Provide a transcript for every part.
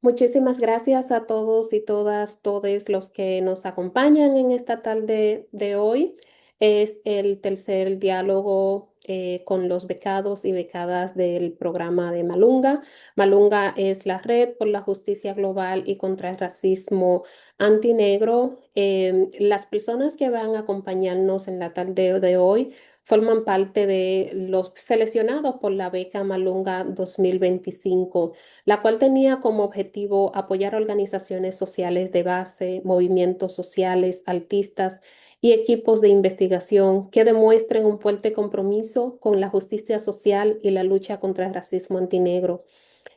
Muchísimas gracias a todos y todas, todos los que nos acompañan en esta tarde de hoy. Es el tercer diálogo con los becados y becadas del programa de Malunga. Malunga es la Red por la Justicia Global y contra el Racismo Antinegro. Las personas que van a acompañarnos en la tarde de hoy forman parte de los seleccionados por la beca Malunga 2025, la cual tenía como objetivo apoyar organizaciones sociales de base, movimientos sociales, artistas y equipos de investigación que demuestren un fuerte compromiso con la justicia social y la lucha contra el racismo antinegro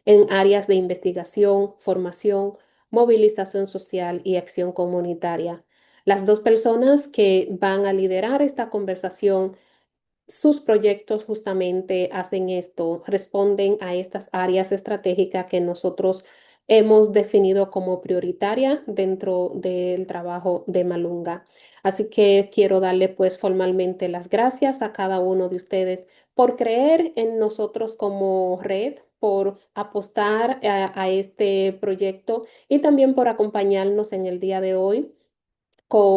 en áreas de investigación, formación, movilización social y acción comunitaria. Las dos personas que van a liderar esta conversación, sus proyectos justamente hacen esto, responden a estas áreas estratégicas que nosotros hemos definido como prioritaria dentro del trabajo de Malunga. Así que quiero darle pues formalmente las gracias a cada uno de ustedes por creer en nosotros como red, por apostar a este proyecto y también por acompañarnos en el día de hoy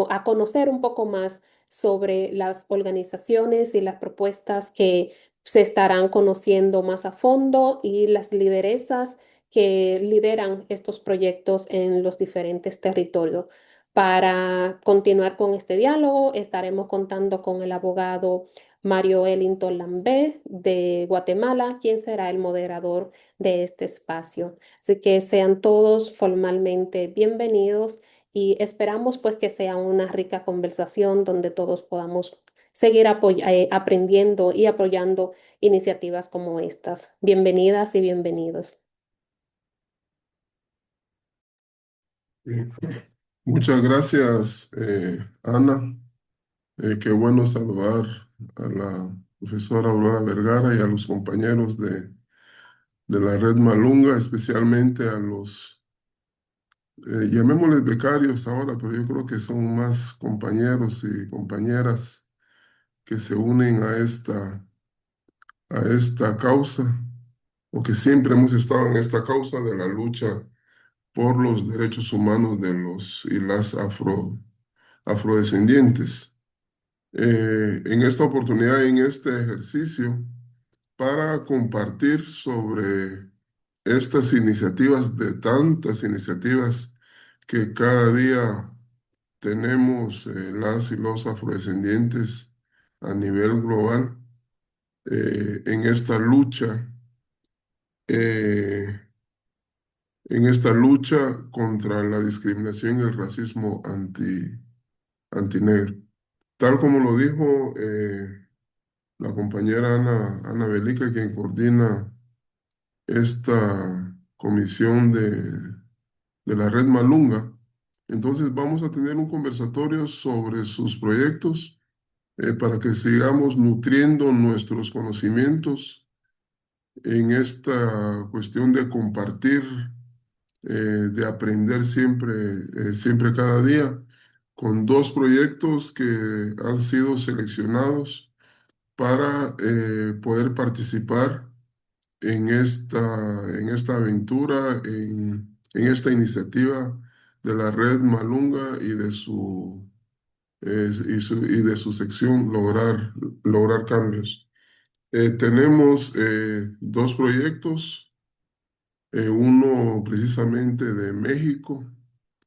a conocer un poco más sobre las organizaciones y las propuestas que se estarán conociendo más a fondo y las lideresas que lideran estos proyectos en los diferentes territorios. Para continuar con este diálogo, estaremos contando con el abogado Mario Ellington Lambé de Guatemala, quien será el moderador de este espacio. Así que sean todos formalmente bienvenidos y esperamos pues que sea una rica conversación donde todos podamos seguir aprendiendo y apoyando iniciativas como estas. Bienvenidas y bienvenidos. Eh, Muchas gracias, Ana. Qué bueno saludar a la profesora Aurora Vergara y a los compañeros de la Red Malunga, especialmente a los, llamémosles becarios ahora, pero yo creo que son más compañeros y compañeras que se unen a esta causa, o que siempre hemos estado en esta causa de la lucha por los derechos humanos de los y las afrodescendientes. En esta oportunidad, en este ejercicio, para compartir sobre estas iniciativas, de tantas iniciativas que cada día tenemos las y los afrodescendientes a nivel global, eh, en esta lucha contra la discriminación y el racismo antinegro. Tal como lo dijo la compañera Ana Belica, quien coordina esta comisión de la Red Malunga. Entonces vamos a tener un conversatorio sobre sus proyectos para que sigamos nutriendo nuestros conocimientos en esta cuestión de compartir, de aprender siempre, siempre cada día, con dos proyectos que han sido seleccionados para poder participar en esta aventura, en esta iniciativa de la Red Malunga y y de su sección lograr cambios. Tenemos dos proyectos, uno precisamente de México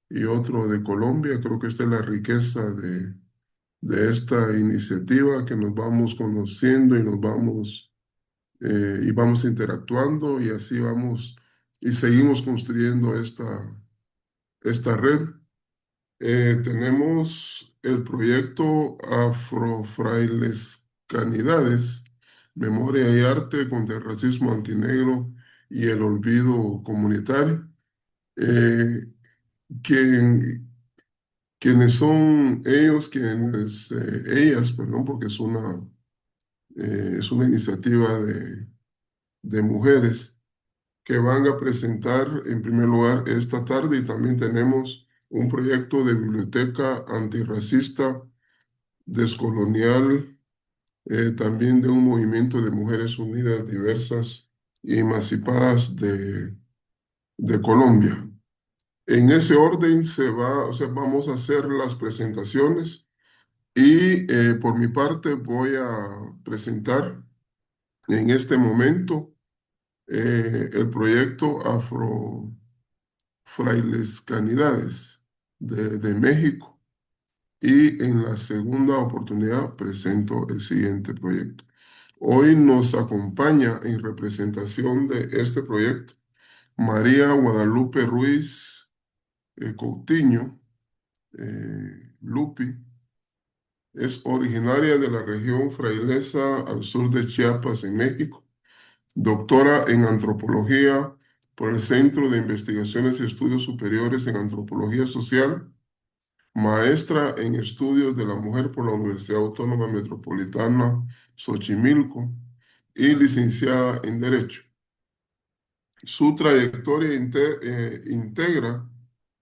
y otro de Colombia. Creo que esta es la riqueza de esta iniciativa, que nos vamos conociendo y nos vamos y vamos interactuando, y así vamos y seguimos construyendo esta red. Tenemos el proyecto Afrofrailescanidades, Memoria y Arte contra el Racismo Antinegro y el Olvido Comunitario. Eh, quien- Quienes son ellas, perdón, porque es una iniciativa de mujeres que van a presentar en primer lugar esta tarde, y también tenemos un proyecto de biblioteca antirracista, descolonial, también de un movimiento de mujeres unidas, diversas y emancipadas de Colombia. En ese orden se va, o sea, vamos a hacer las presentaciones y por mi parte voy a presentar en este momento el proyecto Afrofrailescanidades de México. Y en la segunda oportunidad presento el siguiente proyecto. Hoy nos acompaña en representación de este proyecto María Guadalupe Ruiz Coutinho, Lupi. Es originaria de la región frailesa al sur de Chiapas, en México. Doctora en antropología por el Centro de Investigaciones y Estudios Superiores en Antropología Social, maestra en estudios de la mujer por la Universidad Autónoma Metropolitana Xochimilco y licenciada en Derecho. Su trayectoria integra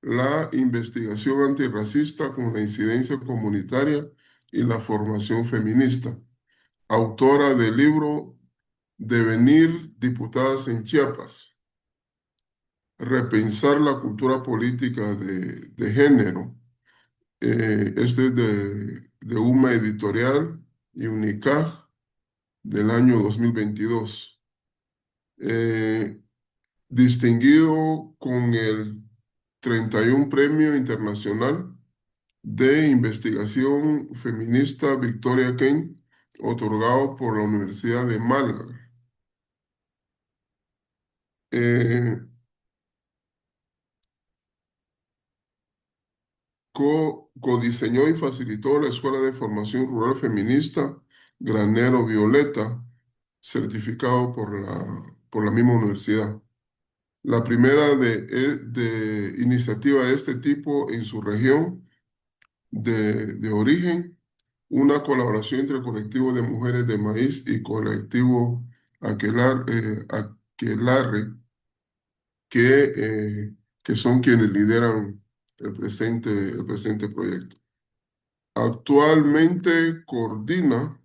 la investigación antirracista con la incidencia comunitaria y la formación feminista. Autora del libro Devenir Diputadas en Chiapas, repensar la cultura política de género. Este es de UMA Editorial y UNICAJ del año 2022. Eh, Distinguido con el 31 Premio Internacional de Investigación Feminista Victoria Kane, otorgado por la Universidad de Málaga. Eh, Codiseñó y facilitó la Escuela de Formación Rural Feminista Granero Violeta, certificado por la misma universidad. La primera de iniciativa de este tipo en su región de origen, una colaboración entre colectivo de mujeres de maíz y colectivo Aquelarre, que son quienes lideran el presente proyecto. Actualmente coordina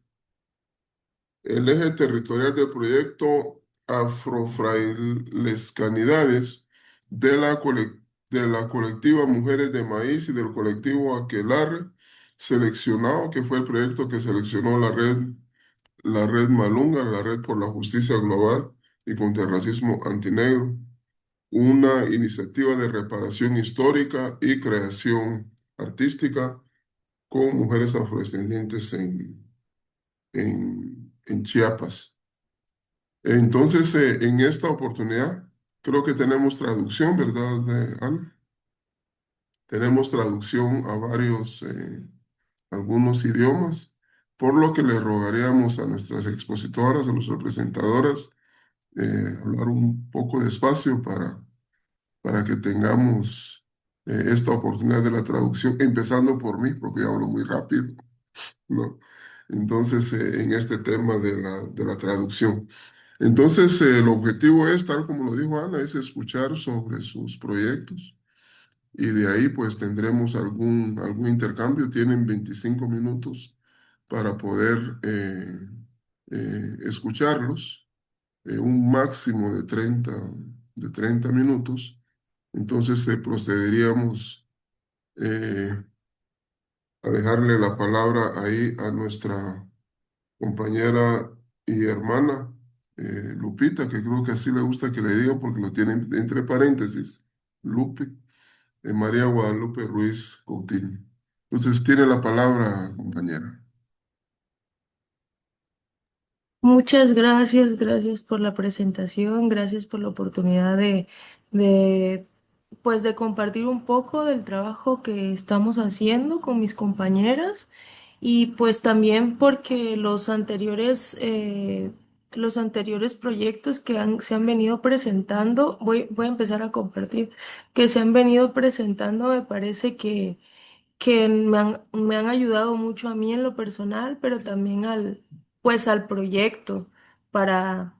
el eje territorial del proyecto Afrofrailescanidades de la colectiva Mujeres de Maíz y del colectivo Aquelarre, seleccionado, que fue el proyecto que seleccionó la red Malunga, la Red por la Justicia Global y contra el Racismo Antinegro, una iniciativa de reparación histórica y creación artística con mujeres afrodescendientes en Chiapas. Entonces, en esta oportunidad, creo que tenemos traducción, ¿verdad, Ana? Tenemos traducción a algunos idiomas, por lo que le rogaríamos a nuestras expositoras, a nuestras presentadoras, hablar un poco despacio para que tengamos esta oportunidad de la traducción, empezando por mí, porque yo hablo muy rápido, ¿no? Entonces, en este tema de la traducción. Entonces, el objetivo es, tal como lo dijo Ana, es escuchar sobre sus proyectos y de ahí pues tendremos algún intercambio. Tienen 25 minutos para poder escucharlos, un máximo de 30 minutos. Entonces, procederíamos eh, a dejarle la palabra ahí a nuestra compañera y hermana Lupita, que creo que así le gusta que le digan porque lo tienen entre paréntesis, Lupe, María Guadalupe Ruiz Coutinho. Entonces tiene la palabra, compañera. Muchas gracias, gracias por la presentación, gracias por la oportunidad de, pues de compartir un poco del trabajo que estamos haciendo con mis compañeras y pues también porque los anteriores proyectos que se han venido presentando, voy a empezar a compartir, que se han venido presentando, me parece que me han ayudado mucho a mí en lo personal, pero también pues al proyecto para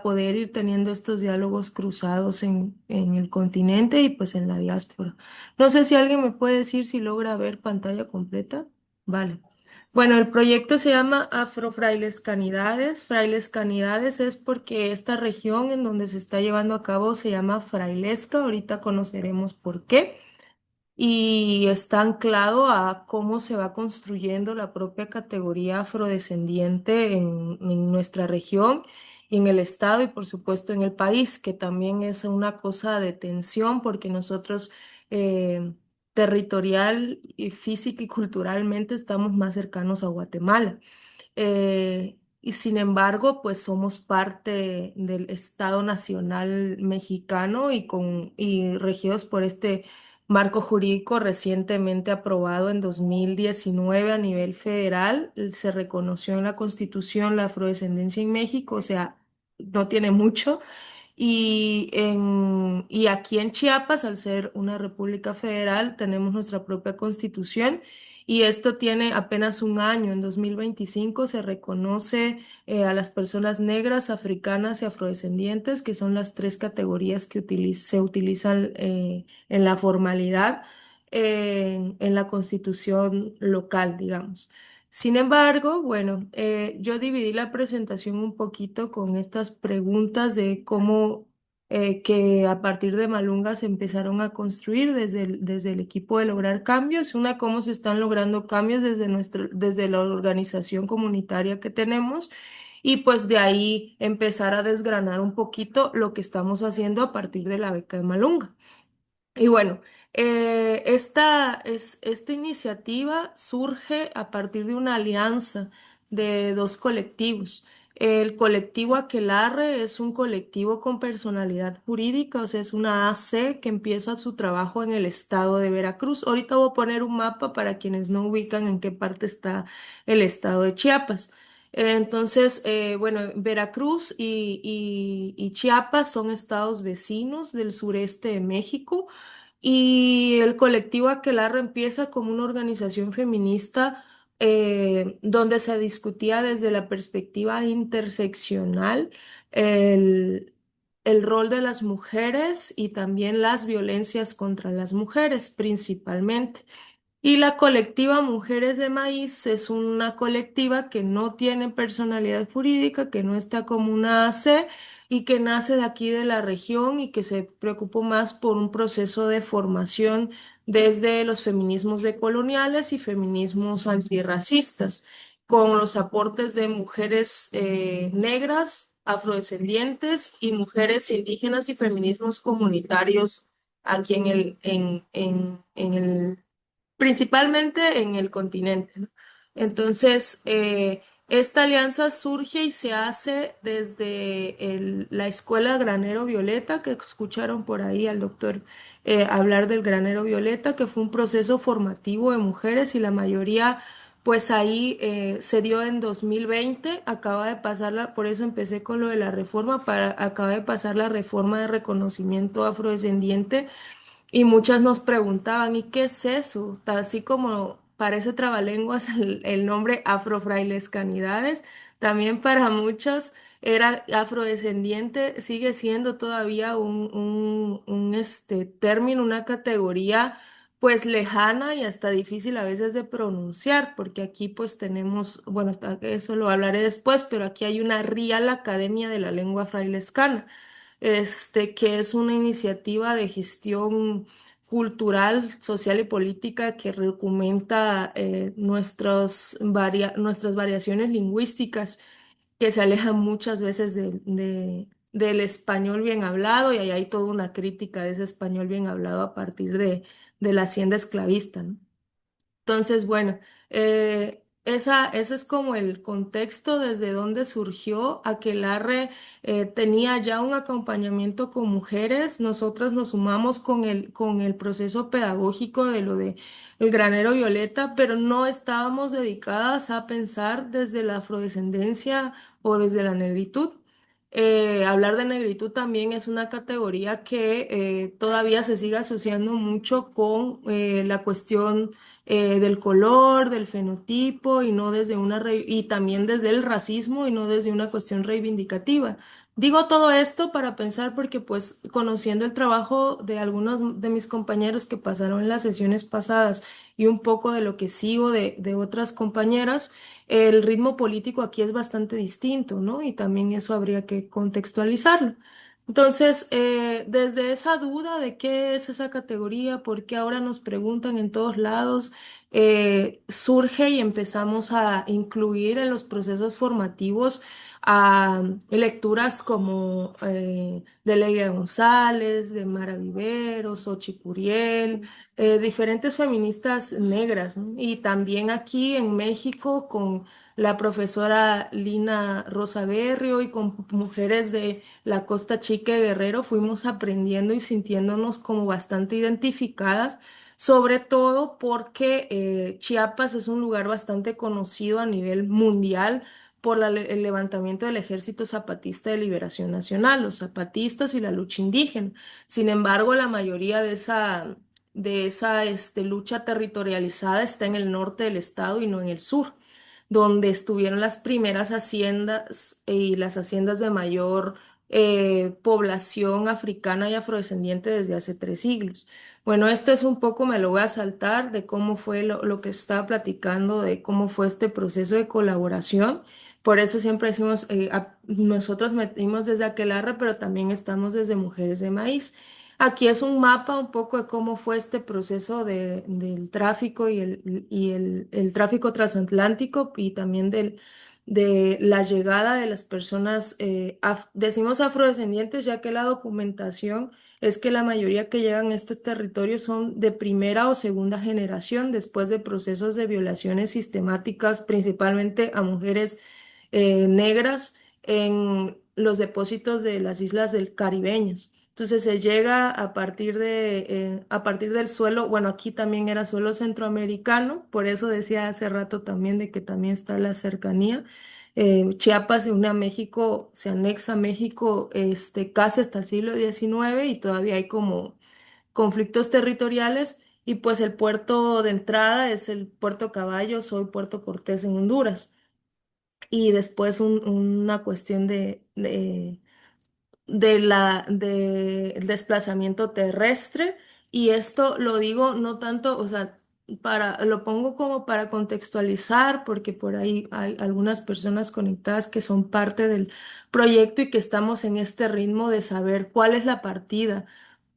poder ir teniendo estos diálogos cruzados en el continente y pues en la diáspora. No sé si alguien me puede decir si logra ver pantalla completa. Vale. Bueno, el proyecto se llama Afrofrailes Canidades. Frailes Canidades es porque esta región en donde se está llevando a cabo se llama frailesca. Ahorita conoceremos por qué. Y está anclado a cómo se va construyendo la propia categoría afrodescendiente en nuestra región y en el estado y por supuesto en el país, que también es una cosa de tensión porque nosotros territorial y física y culturalmente estamos más cercanos a Guatemala. Y sin embargo, pues somos parte del Estado Nacional mexicano y regidos por este marco jurídico recientemente aprobado en 2019 a nivel federal. Se reconoció en la Constitución la afrodescendencia en México, o sea, no tiene mucho. Y aquí en Chiapas, al ser una república federal, tenemos nuestra propia constitución y esto tiene apenas un año. En 2025 se reconoce a las personas negras, africanas y afrodescendientes, que son las tres categorías que se utilizan en la formalidad en la constitución local, digamos. Sin embargo, bueno, yo dividí la presentación un poquito con estas preguntas de cómo que a partir de Malunga se empezaron a construir desde el equipo de lograr cambios, una cómo se están logrando cambios desde la organización comunitaria que tenemos y pues de ahí empezar a desgranar un poquito lo que estamos haciendo a partir de la beca de Malunga. Y bueno, esta iniciativa surge a partir de una alianza de dos colectivos. El colectivo Aquelarre es un colectivo con personalidad jurídica, o sea, es una AC que empieza su trabajo en el estado de Veracruz. Ahorita voy a poner un mapa para quienes no ubican en qué parte está el estado de Chiapas. Entonces, bueno, Veracruz y Chiapas son estados vecinos del sureste de México. Y el colectivo Aquelarre empieza como una organización feminista donde se discutía desde la perspectiva interseccional el, el rol de las mujeres y también las violencias contra las mujeres principalmente. Y la colectiva Mujeres de Maíz es una colectiva que no tiene personalidad jurídica, que no está como una AC y que nace de aquí de la región y que se preocupó más por un proceso de formación desde los feminismos decoloniales y feminismos antirracistas, con los aportes de mujeres negras, afrodescendientes y mujeres indígenas y feminismos comunitarios aquí en el principalmente en el continente, ¿no? Entonces, esta alianza surge y se hace desde la Escuela Granero Violeta, que escucharon por ahí al doctor hablar del Granero Violeta, que fue un proceso formativo de mujeres y la mayoría, pues ahí se dio en 2020, acaba de pasarla, por eso empecé con lo de la reforma, acaba de pasar la reforma de reconocimiento afrodescendiente y muchas nos preguntaban, ¿y qué es eso? Así como parece trabalenguas el nombre Afrofrailes Canidades, también para muchos era afrodescendiente, sigue siendo todavía un término, una categoría pues lejana y hasta difícil a veces de pronunciar, porque aquí pues tenemos, bueno, eso lo hablaré después, pero aquí hay una Real Academia de la Lengua Frailescana que es una iniciativa de gestión cultural, social y política que documenta nuestras variaciones lingüísticas que se alejan muchas veces del español bien hablado y ahí hay toda una crítica de ese español bien hablado a partir de la hacienda esclavista, ¿no? Entonces, bueno, ese es como el contexto desde donde surgió. Aquelarre tenía ya un acompañamiento con mujeres. Nosotras nos sumamos con el proceso pedagógico de lo de el granero violeta, pero no estábamos dedicadas a pensar desde la afrodescendencia o desde la negritud. Hablar de negritud también es una categoría que todavía se sigue asociando mucho con la cuestión del color, del fenotipo y no desde y también desde el racismo y no desde una cuestión reivindicativa. Digo todo esto para pensar porque pues conociendo el trabajo de algunos de mis compañeros que pasaron las sesiones pasadas y un poco de lo que sigo de otras compañeras, el ritmo político aquí es bastante distinto, ¿no? Y también eso habría que contextualizarlo. Entonces, desde esa duda de qué es esa categoría, por qué ahora nos preguntan en todos lados, surge y empezamos a incluir en los procesos formativos a lecturas como de Leila González, de Mara Viveros, Xochitl Curiel, diferentes feministas negras, ¿no? Y también aquí en México con la profesora Lina Rosa Berrio y con mujeres de la Costa Chica de Guerrero fuimos aprendiendo y sintiéndonos como bastante identificadas. Sobre todo porque Chiapas es un lugar bastante conocido a nivel mundial por el levantamiento del Ejército Zapatista de Liberación Nacional, los zapatistas y la lucha indígena. Sin embargo, la mayoría de esa lucha territorializada está en el norte del estado y no en el sur, donde estuvieron las primeras haciendas y las haciendas de mayor población africana y afrodescendiente desde hace 3 siglos. Bueno, esto es un poco, me lo voy a saltar, de cómo fue lo que estaba platicando, de cómo fue este proceso de colaboración. Por eso siempre decimos, nosotros metimos desde Aquelarre, pero también estamos desde Mujeres de Maíz. Aquí es un mapa un poco de cómo fue este proceso del tráfico y el tráfico transatlántico y también de la llegada de las personas, decimos afrodescendientes, ya que la documentación es que la mayoría que llegan a este territorio son de primera o segunda generación después de procesos de violaciones sistemáticas, principalmente a mujeres negras en los depósitos de las islas del Caribeñas. Entonces se llega a partir del suelo, bueno, aquí también era suelo centroamericano, por eso decía hace rato también de que también está la cercanía. Chiapas se une a México, se anexa a México casi hasta el siglo XIX y todavía hay como conflictos territoriales y pues el puerto de entrada es el Puerto Caballos, hoy Puerto Cortés en Honduras. Y después una cuestión del desplazamiento terrestre. Y esto lo digo no tanto, o sea, lo pongo como para contextualizar, porque por ahí hay algunas personas conectadas que son parte del proyecto y que estamos en este ritmo de saber cuál es la partida.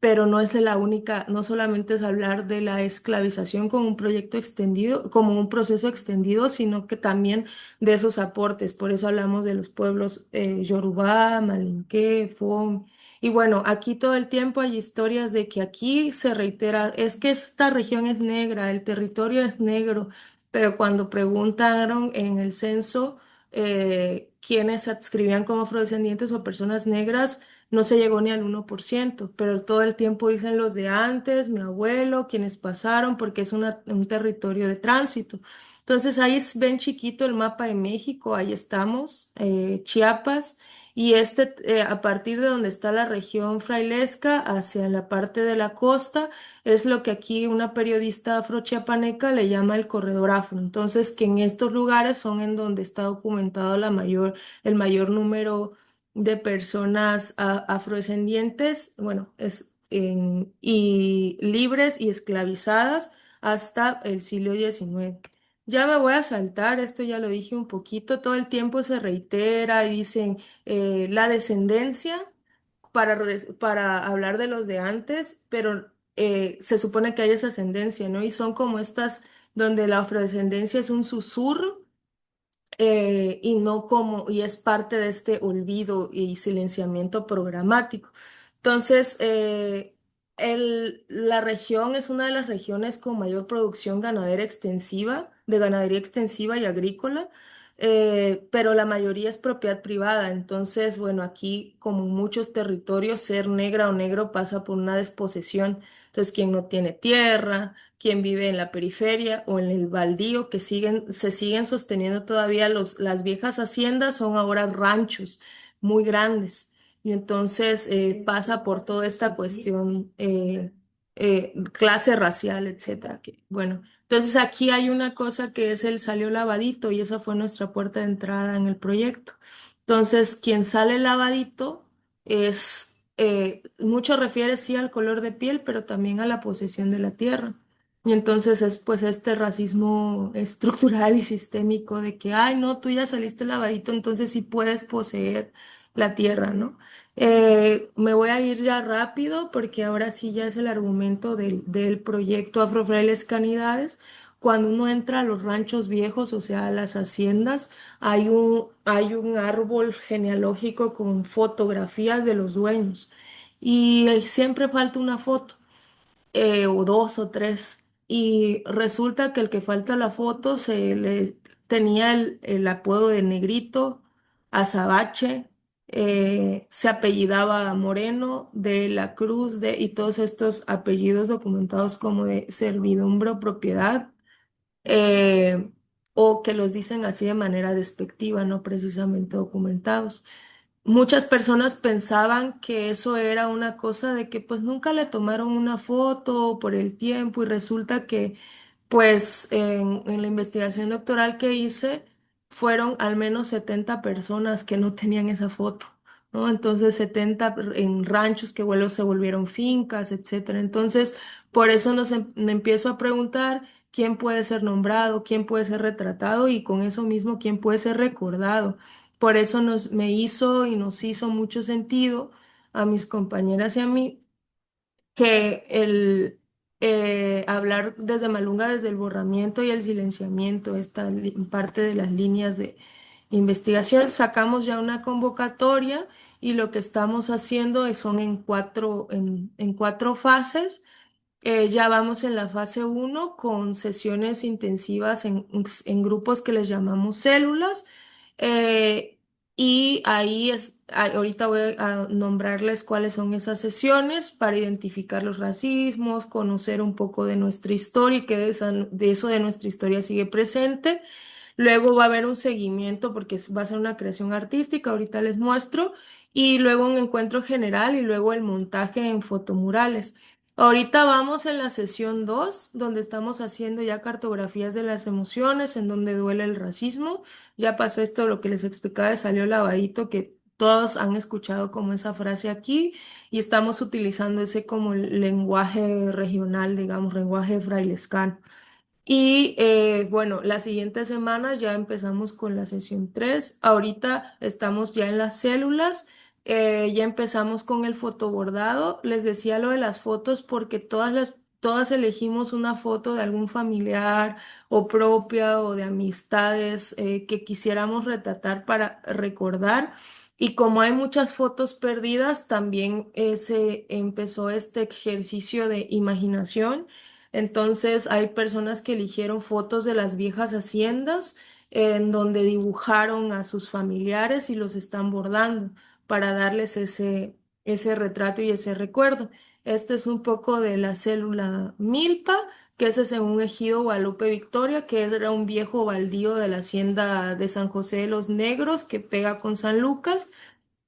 Pero no es la única, no solamente es hablar de la esclavización como un proyecto extendido, como un proceso extendido, sino que también de esos aportes. Por eso hablamos de los pueblos Yorubá, Malinké, Fon. Y bueno, aquí todo el tiempo hay historias de que aquí se reitera, es que esta región es negra, el territorio es negro, pero cuando preguntaron en el censo quiénes se adscribían como afrodescendientes o personas negras, no se llegó ni al 1%, pero todo el tiempo dicen los de antes, mi abuelo, quienes pasaron, porque es un territorio de tránsito. Entonces ahí ven chiquito el mapa de México, ahí estamos, Chiapas, y a partir de donde está la región frailesca hacia la parte de la costa, es lo que aquí una periodista afrochiapaneca le llama el corredor afro. Entonces, que en estos lugares son en donde está documentado el mayor número de personas afrodescendientes, bueno, y libres y esclavizadas hasta el siglo XIX. Ya me voy a saltar, esto ya lo dije un poquito, todo el tiempo se reitera y dicen la descendencia para hablar de los de antes, pero se supone que hay esa ascendencia, ¿no? Y son como estas donde la afrodescendencia es un susurro y no como, y es parte de este olvido y silenciamiento programático. Entonces, la región es una de las regiones con mayor producción ganadera extensiva, de ganadería extensiva y agrícola, pero la mayoría es propiedad privada. Entonces, bueno, aquí, como en muchos territorios, ser negra o negro pasa por una desposesión. Entonces, quien no tiene tierra, quien vive en la periferia o en el baldío, que se siguen sosteniendo todavía las viejas haciendas, son ahora ranchos muy grandes. Y entonces pasa por toda esta cuestión, clase racial, etcétera. Bueno, entonces aquí hay una cosa que es el salió lavadito y esa fue nuestra puerta de entrada en el proyecto. Entonces, quien sale lavadito es, mucho refiere sí al color de piel, pero también a la posesión de la tierra. Y entonces es pues este racismo estructural y sistémico de que, ay, no, tú ya saliste lavadito, entonces sí puedes poseer la tierra, ¿no? Me voy a ir ya rápido porque ahora sí ya es el argumento del proyecto Afrofrailes Canidades. Cuando uno entra a los ranchos viejos, o sea, a las haciendas, hay un árbol genealógico con fotografías de los dueños y siempre falta una foto, o dos o tres. Y resulta que el que falta la foto se le tenía el apodo de Negrito, Azabache, se apellidaba Moreno, de la Cruz, y todos estos apellidos documentados como de servidumbre o propiedad, eh, o que los dicen así de manera despectiva, no precisamente documentados. Muchas personas pensaban que eso era una cosa de que pues nunca le tomaron una foto por el tiempo, y resulta que pues en la investigación doctoral que hice fueron al menos 70 personas que no tenían esa foto, ¿no? Entonces 70 en ranchos que luego se volvieron fincas, etcétera. Entonces, por eso me empiezo a preguntar quién puede ser nombrado, quién puede ser retratado, y con eso mismo quién puede ser recordado. Por eso me hizo y nos hizo mucho sentido a mis compañeras y a mí que el hablar desde Malunga, desde el borramiento y el silenciamiento, esta parte de las líneas de investigación. Sacamos ya una convocatoria y lo que estamos haciendo son en cuatro fases. Ya vamos en la fase uno con sesiones intensivas en grupos que les llamamos células. eh, y ahorita voy a nombrarles cuáles son esas sesiones para identificar los racismos, conocer un poco de nuestra historia y que de eso de nuestra historia sigue presente. Luego va a haber un seguimiento porque va a ser una creación artística, ahorita les muestro, y luego un encuentro general y luego el montaje en fotomurales. Ahorita vamos en la sesión 2 donde estamos haciendo ya cartografías de las emociones, en donde duele el racismo. Ya pasó esto, lo que les explicaba de salió lavadito, que todos han escuchado como esa frase aquí, y estamos utilizando ese como lenguaje regional, digamos, lenguaje frailescano. Y bueno, la siguiente semana ya empezamos con la sesión 3. Ahorita estamos ya en las células. Ya empezamos con el fotobordado. Les decía lo de las fotos porque todas elegimos una foto de algún familiar o propia o de amistades, que quisiéramos retratar para recordar. Y como hay muchas fotos perdidas, también se empezó este ejercicio de imaginación. Entonces hay personas que eligieron fotos de las viejas haciendas en donde dibujaron a sus familiares y los están bordando para darles ese retrato y ese recuerdo. Este es un poco de la célula Milpa, que es en un ejido Guadalupe Victoria, que era un viejo baldío de la hacienda de San José de los Negros que pega con San Lucas.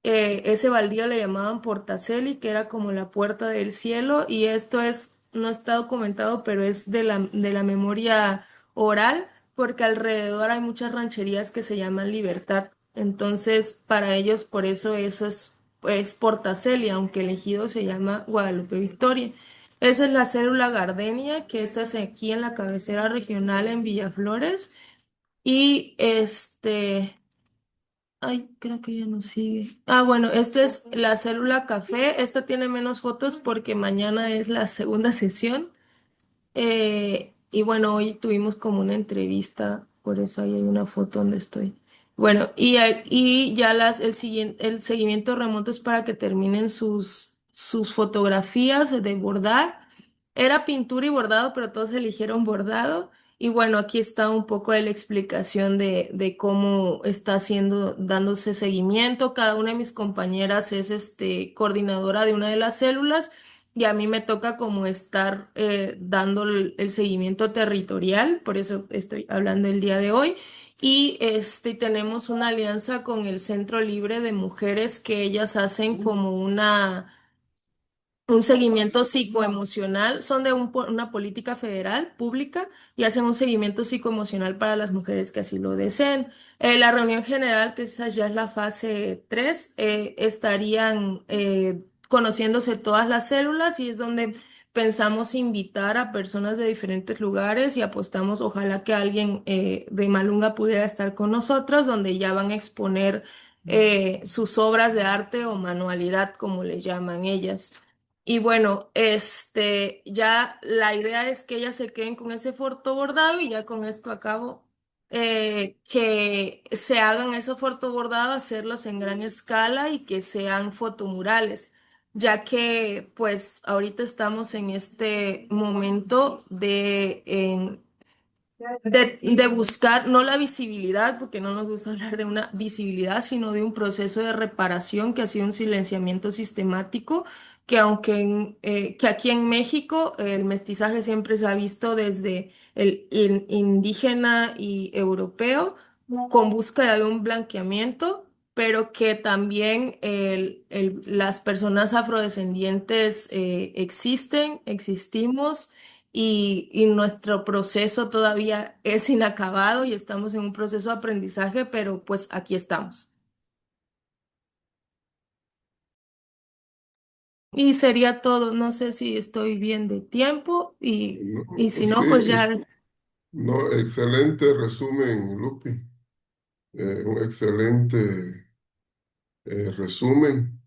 Ese baldío le llamaban Portaceli, que era como la puerta del cielo, y esto no está documentado, pero es de la memoria oral, porque alrededor hay muchas rancherías que se llaman Libertad. Entonces, para ellos, por eso eso es Portaceli, aunque el ejido se llama Guadalupe Victoria. Esa es la célula Gardenia, que esta es aquí en la cabecera regional en Villaflores. Y ay, creo que ya no sigue. Ah, bueno, esta es la célula café. Esta tiene menos fotos porque mañana es la segunda sesión. Y bueno, hoy tuvimos como una entrevista, por eso ahí hay una foto donde estoy. Bueno, y ya el seguimiento remoto es para que terminen sus fotografías de bordar. Era pintura y bordado, pero todos eligieron bordado. Y bueno, aquí está un poco de la explicación de cómo está haciendo, dándose seguimiento. Cada una de mis compañeras es coordinadora de una de las células, y a mí me toca como estar dando el seguimiento territorial, por eso estoy hablando el día de hoy. Y tenemos una alianza con el Centro Libre de Mujeres, que ellas hacen como un seguimiento psicoemocional, son de una política federal pública y hacen un seguimiento psicoemocional para las mujeres que así lo deseen. La reunión general, que esa ya es la fase 3, estarían conociéndose todas las células y es donde pensamos invitar a personas de diferentes lugares y apostamos, ojalá que alguien de Malunga pudiera estar con nosotros, donde ya van a exponer sus obras de arte o manualidad, como le llaman ellas. Y bueno, ya la idea es que ellas se queden con ese bordado y ya con esto acabo, que se hagan ese bordado, hacerlos en gran escala y que sean fotomurales, ya que pues ahorita estamos en este momento de buscar no la visibilidad, porque no nos gusta hablar de una visibilidad, sino de un proceso de reparación que ha sido un silenciamiento sistemático, que que aquí en México el mestizaje siempre se ha visto desde el indígena y europeo, con búsqueda de un blanqueamiento, pero que también las personas afrodescendientes existimos y nuestro proceso todavía es inacabado y estamos en un proceso de aprendizaje, pero pues aquí estamos. Y sería todo, no sé si estoy bien de tiempo y No, si no, pues sí, ya. no, excelente resumen, Lupi. Un excelente resumen.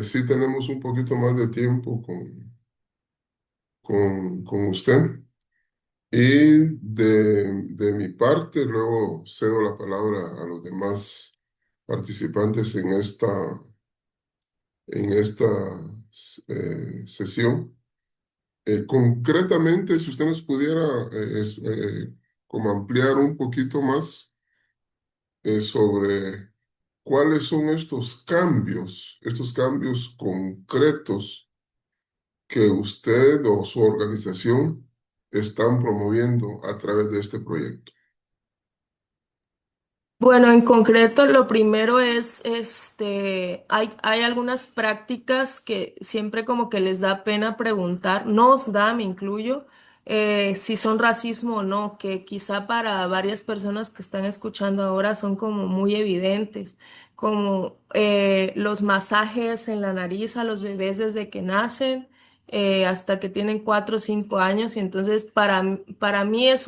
Sí tenemos un poquito más de tiempo con usted. Y de mi parte, luego cedo la palabra a los demás participantes en esta sesión. Concretamente, si usted nos pudiera como ampliar un poquito más sobre cuáles son estos cambios concretos que usted o su organización están promoviendo a través de este proyecto. Bueno, en concreto, lo primero es, hay algunas prácticas que siempre como que les da pena preguntar, nos da, me incluyo, si son racismo o no, que quizá para varias personas que están escuchando ahora son como muy evidentes, como los masajes en la nariz a los bebés desde que nacen hasta que tienen 4 o 5 años y entonces para mí es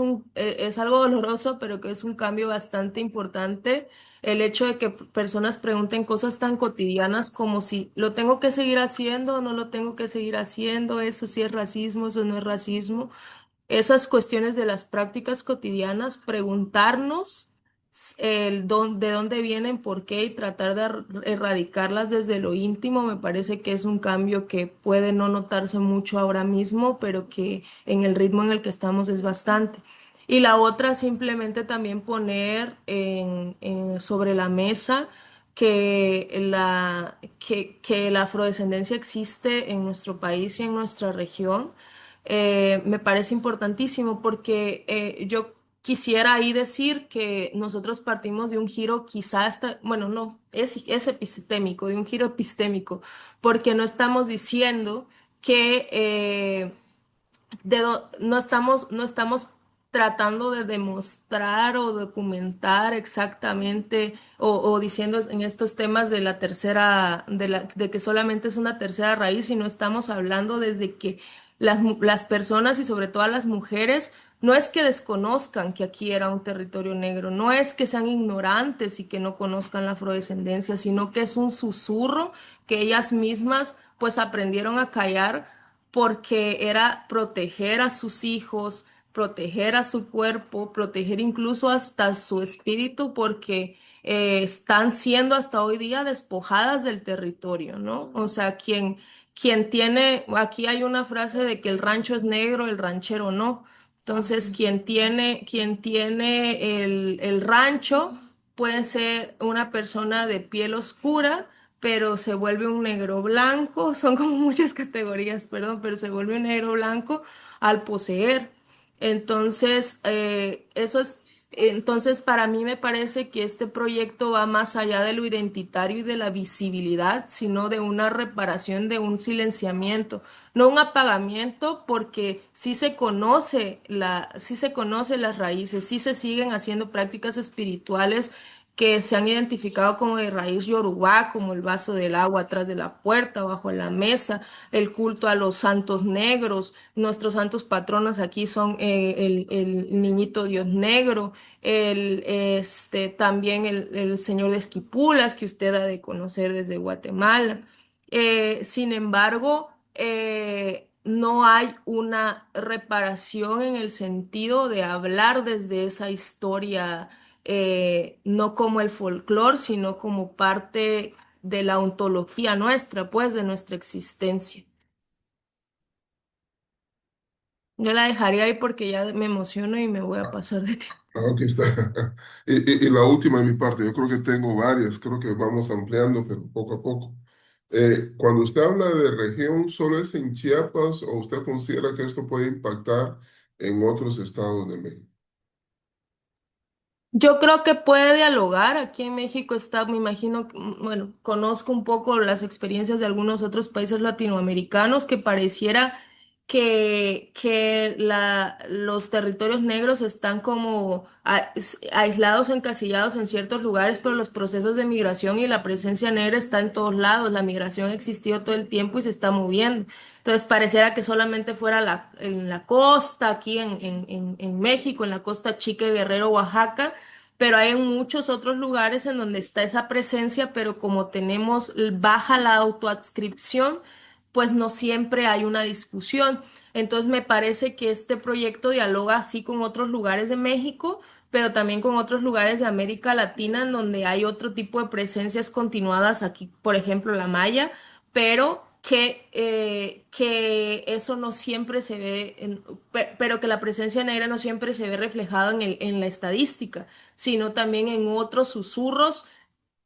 algo doloroso, pero que es un cambio bastante importante el hecho de que personas pregunten cosas tan cotidianas como si lo tengo que seguir haciendo o no lo tengo que seguir haciendo, eso sí es racismo, eso no es racismo, esas cuestiones de las prácticas cotidianas, preguntarnos de dónde vienen, por qué y tratar de erradicarlas desde lo íntimo, me parece que es un cambio que puede no notarse mucho ahora mismo, pero que en el ritmo en el que estamos es bastante. Y la otra, simplemente también poner sobre la mesa que la afrodescendencia existe en nuestro país y en nuestra región. Me parece importantísimo porque yo quisiera ahí decir que nosotros partimos de un giro quizá hasta, bueno, no, es epistémico, de un giro epistémico, porque no estamos diciendo que no estamos tratando de demostrar o documentar exactamente o diciendo en estos temas de la tercera, de que solamente es una tercera raíz, sino estamos hablando desde que las personas y sobre todo las mujeres no es que desconozcan que aquí era un territorio negro, no es que sean ignorantes y que no conozcan la afrodescendencia, sino que es un susurro que ellas mismas pues aprendieron a callar porque era proteger a sus hijos, proteger a su cuerpo, proteger incluso hasta su espíritu, porque están siendo hasta hoy día despojadas del territorio, ¿no? O sea, quien tiene, aquí hay una frase de que el rancho es negro, el ranchero no. Entonces, quien tiene el rancho puede ser una persona de piel oscura pero se vuelve un negro blanco, son como muchas categorías, perdón, pero se vuelve un negro blanco al poseer. Entonces, eso es Entonces, para mí me parece que este proyecto va más allá de lo identitario y de la visibilidad, sino de una reparación, de un silenciamiento, no un apagamiento, porque sí se conoce las raíces, sí se siguen haciendo prácticas espirituales que se han identificado como de raíz yorubá, como el vaso del agua atrás de la puerta, bajo la mesa, el culto a los santos negros. Nuestros santos patronos aquí son el niñito Dios negro, también el señor de Esquipulas, que usted ha de conocer desde Guatemala. Sin embargo, no hay una reparación en el sentido de hablar desde esa historia, no como el folclore, sino como parte de la ontología nuestra, pues, de nuestra existencia. Yo la dejaría ahí porque ya me emociono y me voy a pasar de tiempo. Aquí está. Y la última de mi parte, yo creo que tengo varias, creo que vamos ampliando, pero poco a poco. Cuando usted habla de región, ¿solo es en Chiapas o usted considera que esto puede impactar en otros estados de México? Yo creo que puede dialogar. Aquí en México está, me imagino, bueno, conozco un poco las experiencias de algunos otros países latinoamericanos que pareciera que los territorios negros están como aislados o encasillados en ciertos lugares, pero los procesos de migración y la presencia negra está en todos lados. La migración ha existido todo el tiempo y se está moviendo. Entonces pareciera que solamente fuera en la costa, aquí en México, en la costa Chica, Guerrero, Oaxaca, pero hay muchos otros lugares en donde está esa presencia, pero como tenemos baja la autoadscripción, pues no siempre hay una discusión. Entonces me parece que este proyecto dialoga así con otros lugares de México, pero también con otros lugares de América Latina en donde hay otro tipo de presencias continuadas, aquí, por ejemplo, la maya, pero que eso no siempre se ve, pero que la presencia negra no siempre se ve reflejada en la estadística, sino también en otros susurros,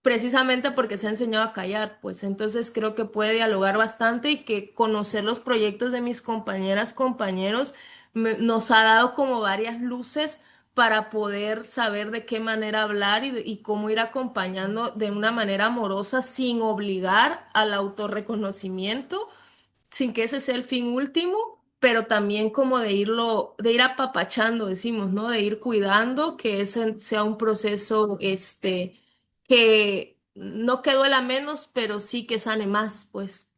precisamente porque se ha enseñado a callar, pues entonces creo que puede dialogar bastante y que conocer los proyectos de mis compañeras, compañeros, nos ha dado como varias luces para poder saber de qué manera hablar y cómo ir acompañando de una manera amorosa sin obligar al autorreconocimiento, sin que ese sea el fin último, pero también como de ir apapachando, decimos, ¿no? De ir cuidando, que ese sea un proceso, que no que duela menos, pero sí que sane más, pues.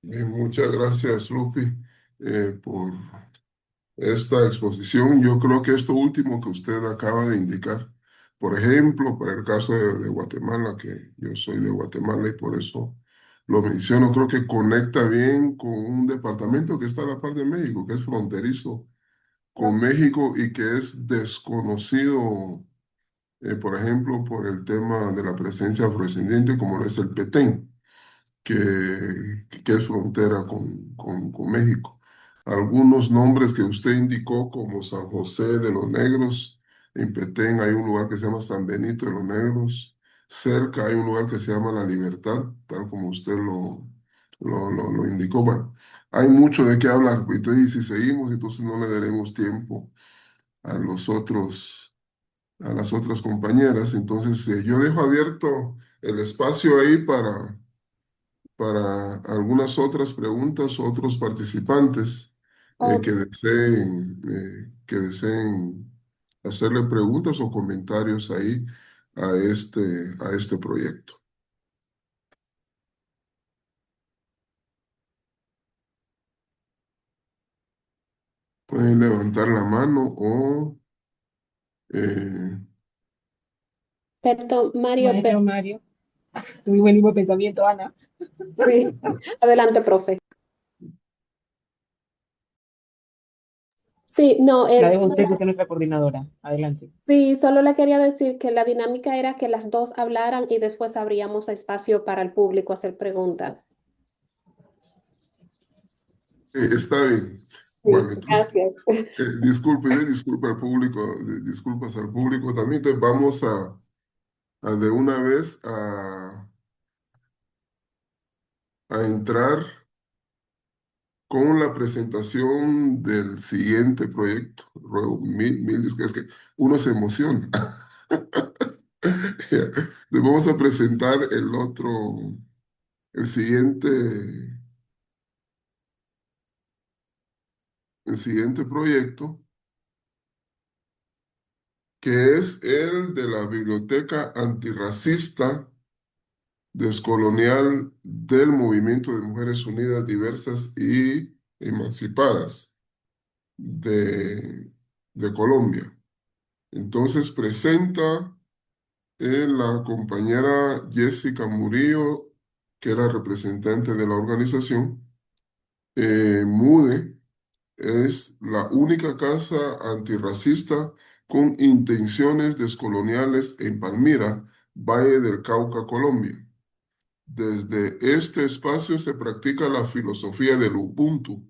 Bien, muchas gracias, Lupi, por esta exposición. Yo creo que esto último que usted acaba de indicar, por ejemplo, para el caso de Guatemala, que yo soy de Guatemala y por eso lo menciono, creo que conecta bien con un departamento que está a la par de México, que es fronterizo con México y que es desconocido, por ejemplo, por el tema de la presencia afrodescendiente, como lo es el Petén, que es frontera con México. Algunos nombres que usted indicó, como San José de los Negros, en Petén hay un lugar que se llama San Benito de los Negros, cerca hay un lugar que se llama La Libertad, tal como usted lo indicó. Bueno, hay mucho de qué hablar, entonces, y si seguimos, entonces no le daremos tiempo a los otros, a las otras compañeras. Entonces, yo dejo abierto el espacio ahí para algunas otras preguntas o otros participantes Ok. que deseen hacerle preguntas o comentarios ahí a este proyecto. Pueden levantar la mano o eh, Perdón, Mario, Maestro Mario, tuvimos el mismo pensamiento, Ana. sí. Adelante, profe. Sí, no, La dejo a usted, que usted es nuestra coordinadora. Adelante. sí, solo le quería decir que la dinámica era que las dos hablaran y después abríamos espacio para el público hacer preguntas. está bien. Sí, Bueno, entonces, gracias. disculpe, disculpa al público, disculpas al público también. Entonces vamos a de una vez a entrar con la presentación del siguiente proyecto. Ruego mil disculpas, es que uno se emociona. Ya. Les vamos a presentar el siguiente, el siguiente proyecto, que es el de la Biblioteca Antirracista Descolonial del Movimiento de Mujeres Unidas Diversas y Emancipadas de, de Colombia. Entonces presenta la compañera Jessica Murillo, que era representante de la organización. MUDE es la única casa antirracista con intenciones descoloniales en Palmira, Valle del Cauca, Colombia. Desde este espacio se practica la filosofía del Ubuntu,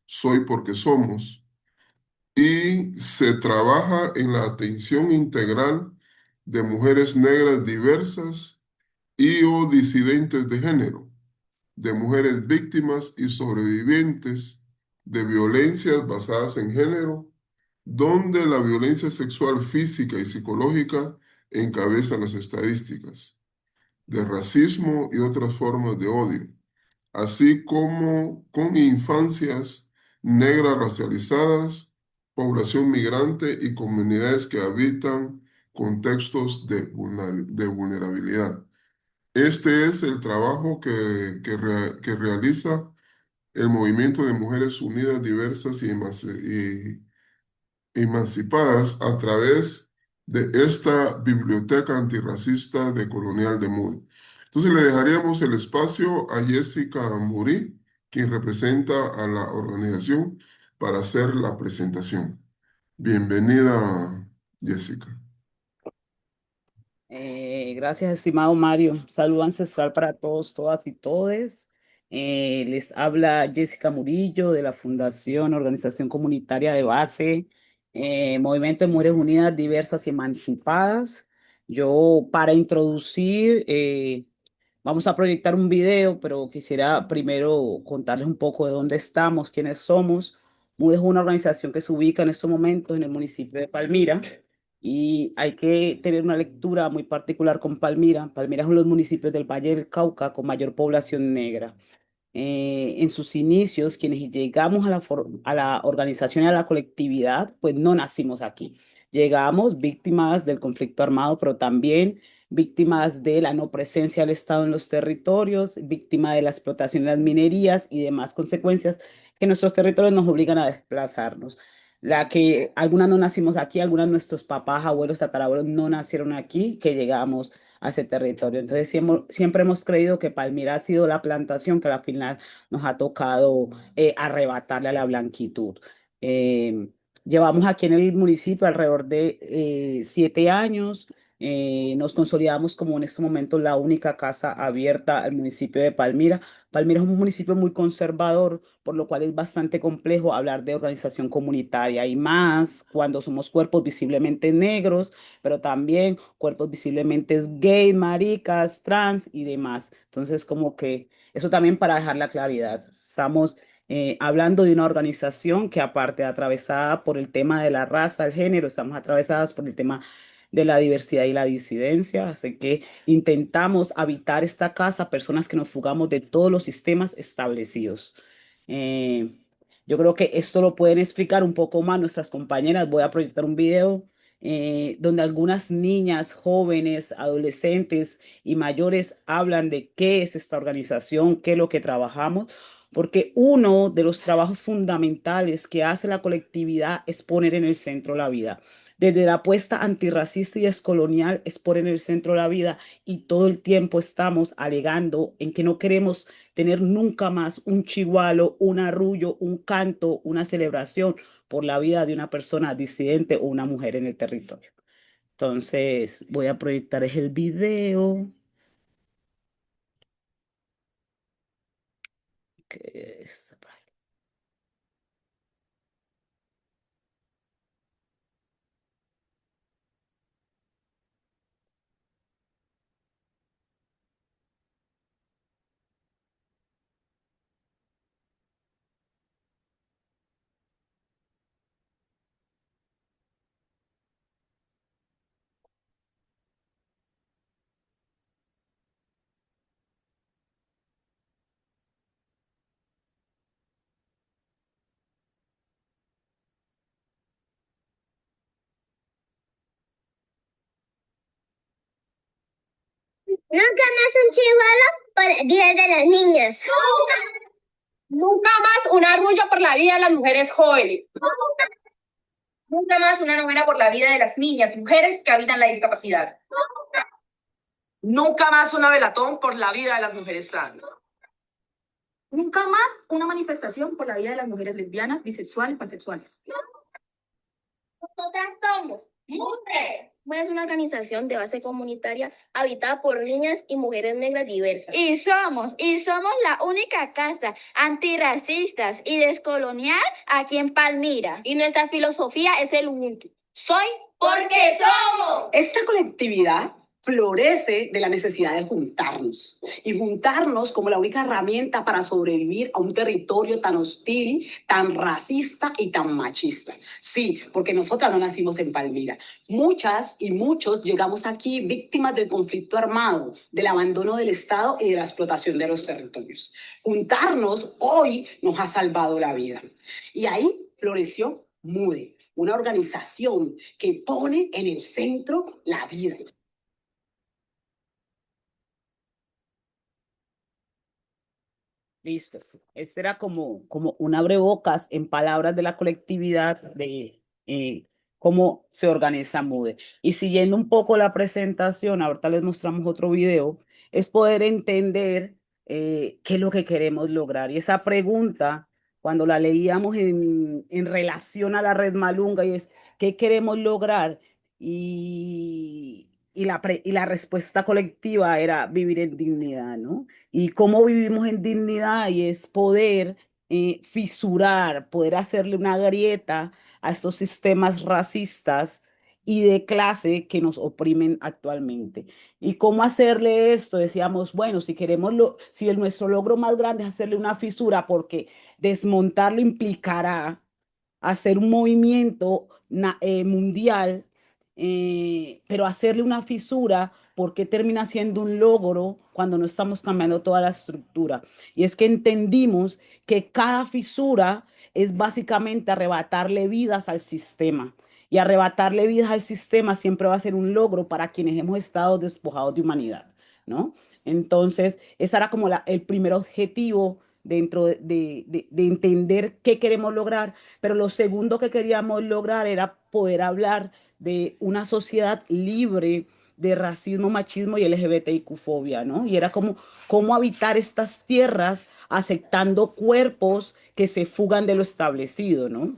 soy porque somos, y se trabaja en la atención integral de mujeres negras diversas y o disidentes de género, de mujeres víctimas y sobrevivientes de violencias basadas en género, donde la violencia sexual física y psicológica encabezan las estadísticas, de racismo y otras formas de odio, así como con infancias negras racializadas, población migrante y comunidades que habitan contextos de vulnerabilidad. Este es el trabajo que realiza el Movimiento de Mujeres Unidas Diversas y emancipadas a través de esta biblioteca antirracista de Colonial de Mood. Entonces le dejaríamos el espacio a Jessica Muri, quien representa a la organización, para hacer la presentación. Bienvenida, Jessica. Gracias, estimado Mario. Saludo ancestral para todos, todas y todes. Les habla Jessica Murillo de la Fundación Organización Comunitaria de Base, Movimiento de Mujeres Unidas Diversas y Emancipadas. Yo, para introducir, vamos a proyectar un video, pero quisiera primero contarles un poco de dónde estamos, quiénes somos. MUD es una organización que se ubica en estos momentos en el municipio de Palmira. Y hay que tener una lectura muy particular con Palmira. Palmira es uno de los municipios del Valle del Cauca con mayor población negra. En sus inicios, quienes llegamos a la organización y a la colectividad, pues no nacimos aquí. Llegamos víctimas del conflicto armado, pero también víctimas de la no presencia del Estado en los territorios, víctimas de la explotación de las minerías y demás consecuencias que nuestros territorios nos obligan a desplazarnos. La que algunas no nacimos aquí, algunas nuestros papás, abuelos, tatarabuelos no nacieron aquí, que llegamos a ese territorio. Entonces siempre hemos creído que Palmira ha sido la plantación que al final nos ha tocado arrebatarle a la blanquitud. Eh, Llevamos aquí en el municipio alrededor de 7 años. Nos consolidamos como en este momento la única casa abierta al municipio de Palmira. Palmira es un municipio muy conservador, por lo cual es bastante complejo hablar de organización comunitaria y más cuando somos cuerpos visiblemente negros, pero también cuerpos visiblemente gay, maricas, trans y demás. Entonces, como que eso también para dejar la claridad. Estamos hablando de una organización que aparte de atravesada por el tema de la raza, el género, estamos atravesadas por el tema de la diversidad y la disidencia. Así que intentamos habitar esta casa, personas que nos fugamos de todos los sistemas establecidos. Eh, yo creo que esto lo pueden explicar un poco más nuestras compañeras. Voy a proyectar un video donde algunas niñas, jóvenes, adolescentes y mayores hablan de qué es esta organización, qué es lo que trabajamos, porque uno de los trabajos fundamentales que hace la colectividad es poner en el centro la vida. Desde la apuesta antirracista y descolonial es poner en el centro la vida y todo el tiempo estamos alegando en que no queremos tener nunca más un chigualo, un arrullo, un canto, una celebración por la vida de una persona disidente o una mujer en el territorio. Entonces, voy a proyectar el video. Que es- Nunca más un chihuahua por el Día de las Niñas. Nunca más una arrulla por la vida de las mujeres jóvenes. Nunca más una novena por la vida de las niñas y mujeres que habitan la discapacidad. Nunca más una velatón por la vida de las mujeres trans. Nunca más una manifestación por la vida de las mujeres lesbianas, bisexuales, pansexuales. Nosotras somos MUJE. Es una organización de base comunitaria habitada por niñas y mujeres negras diversas. Y somos la única casa antirracistas y descolonial aquí en Palmira. Y nuestra filosofía es el Ubuntu. Soy porque somos. Esta colectividad florece de la necesidad de juntarnos y juntarnos como la única herramienta para sobrevivir a un territorio tan hostil, tan racista y tan machista. Sí, porque nosotras no nacimos en Palmira. Muchas y muchos llegamos aquí víctimas del conflicto armado, del abandono del Estado y de la explotación de los territorios. Juntarnos hoy nos ha salvado la vida. Y ahí floreció MUDE, una organización que pone en el centro la vida. Listo. Este era como un abrebocas en palabras de la colectividad de cómo se organiza MUDE. Y siguiendo un poco la presentación, ahorita les mostramos otro video, es poder entender qué es lo que queremos lograr. Y esa pregunta, cuando la leíamos en relación a la red Malunga, y es, ¿qué queremos lograr? Y la respuesta colectiva era vivir en dignidad, ¿no? Y cómo vivimos en dignidad y es poder fisurar, poder hacerle una grieta a estos sistemas racistas y de clase que nos oprimen actualmente. ¿Y cómo hacerle esto? Decíamos, bueno, si queremos, nuestro logro más grande es hacerle una fisura, porque desmontarlo implicará hacer un movimiento mundial, pero hacerle una fisura, porque termina siendo un logro cuando no estamos cambiando toda la estructura. Y es que entendimos que cada fisura es básicamente arrebatarle vidas al sistema. Y arrebatarle vidas al sistema siempre va a ser un logro para quienes hemos estado despojados de humanidad, ¿no? Entonces, ese era como el primer objetivo dentro de entender qué queremos lograr, pero lo segundo que queríamos lograr era poder hablar de una sociedad libre de racismo, machismo y LGBTIQ-fobia, ¿no? Y era como cómo habitar estas tierras aceptando cuerpos que se fugan de lo establecido, ¿no?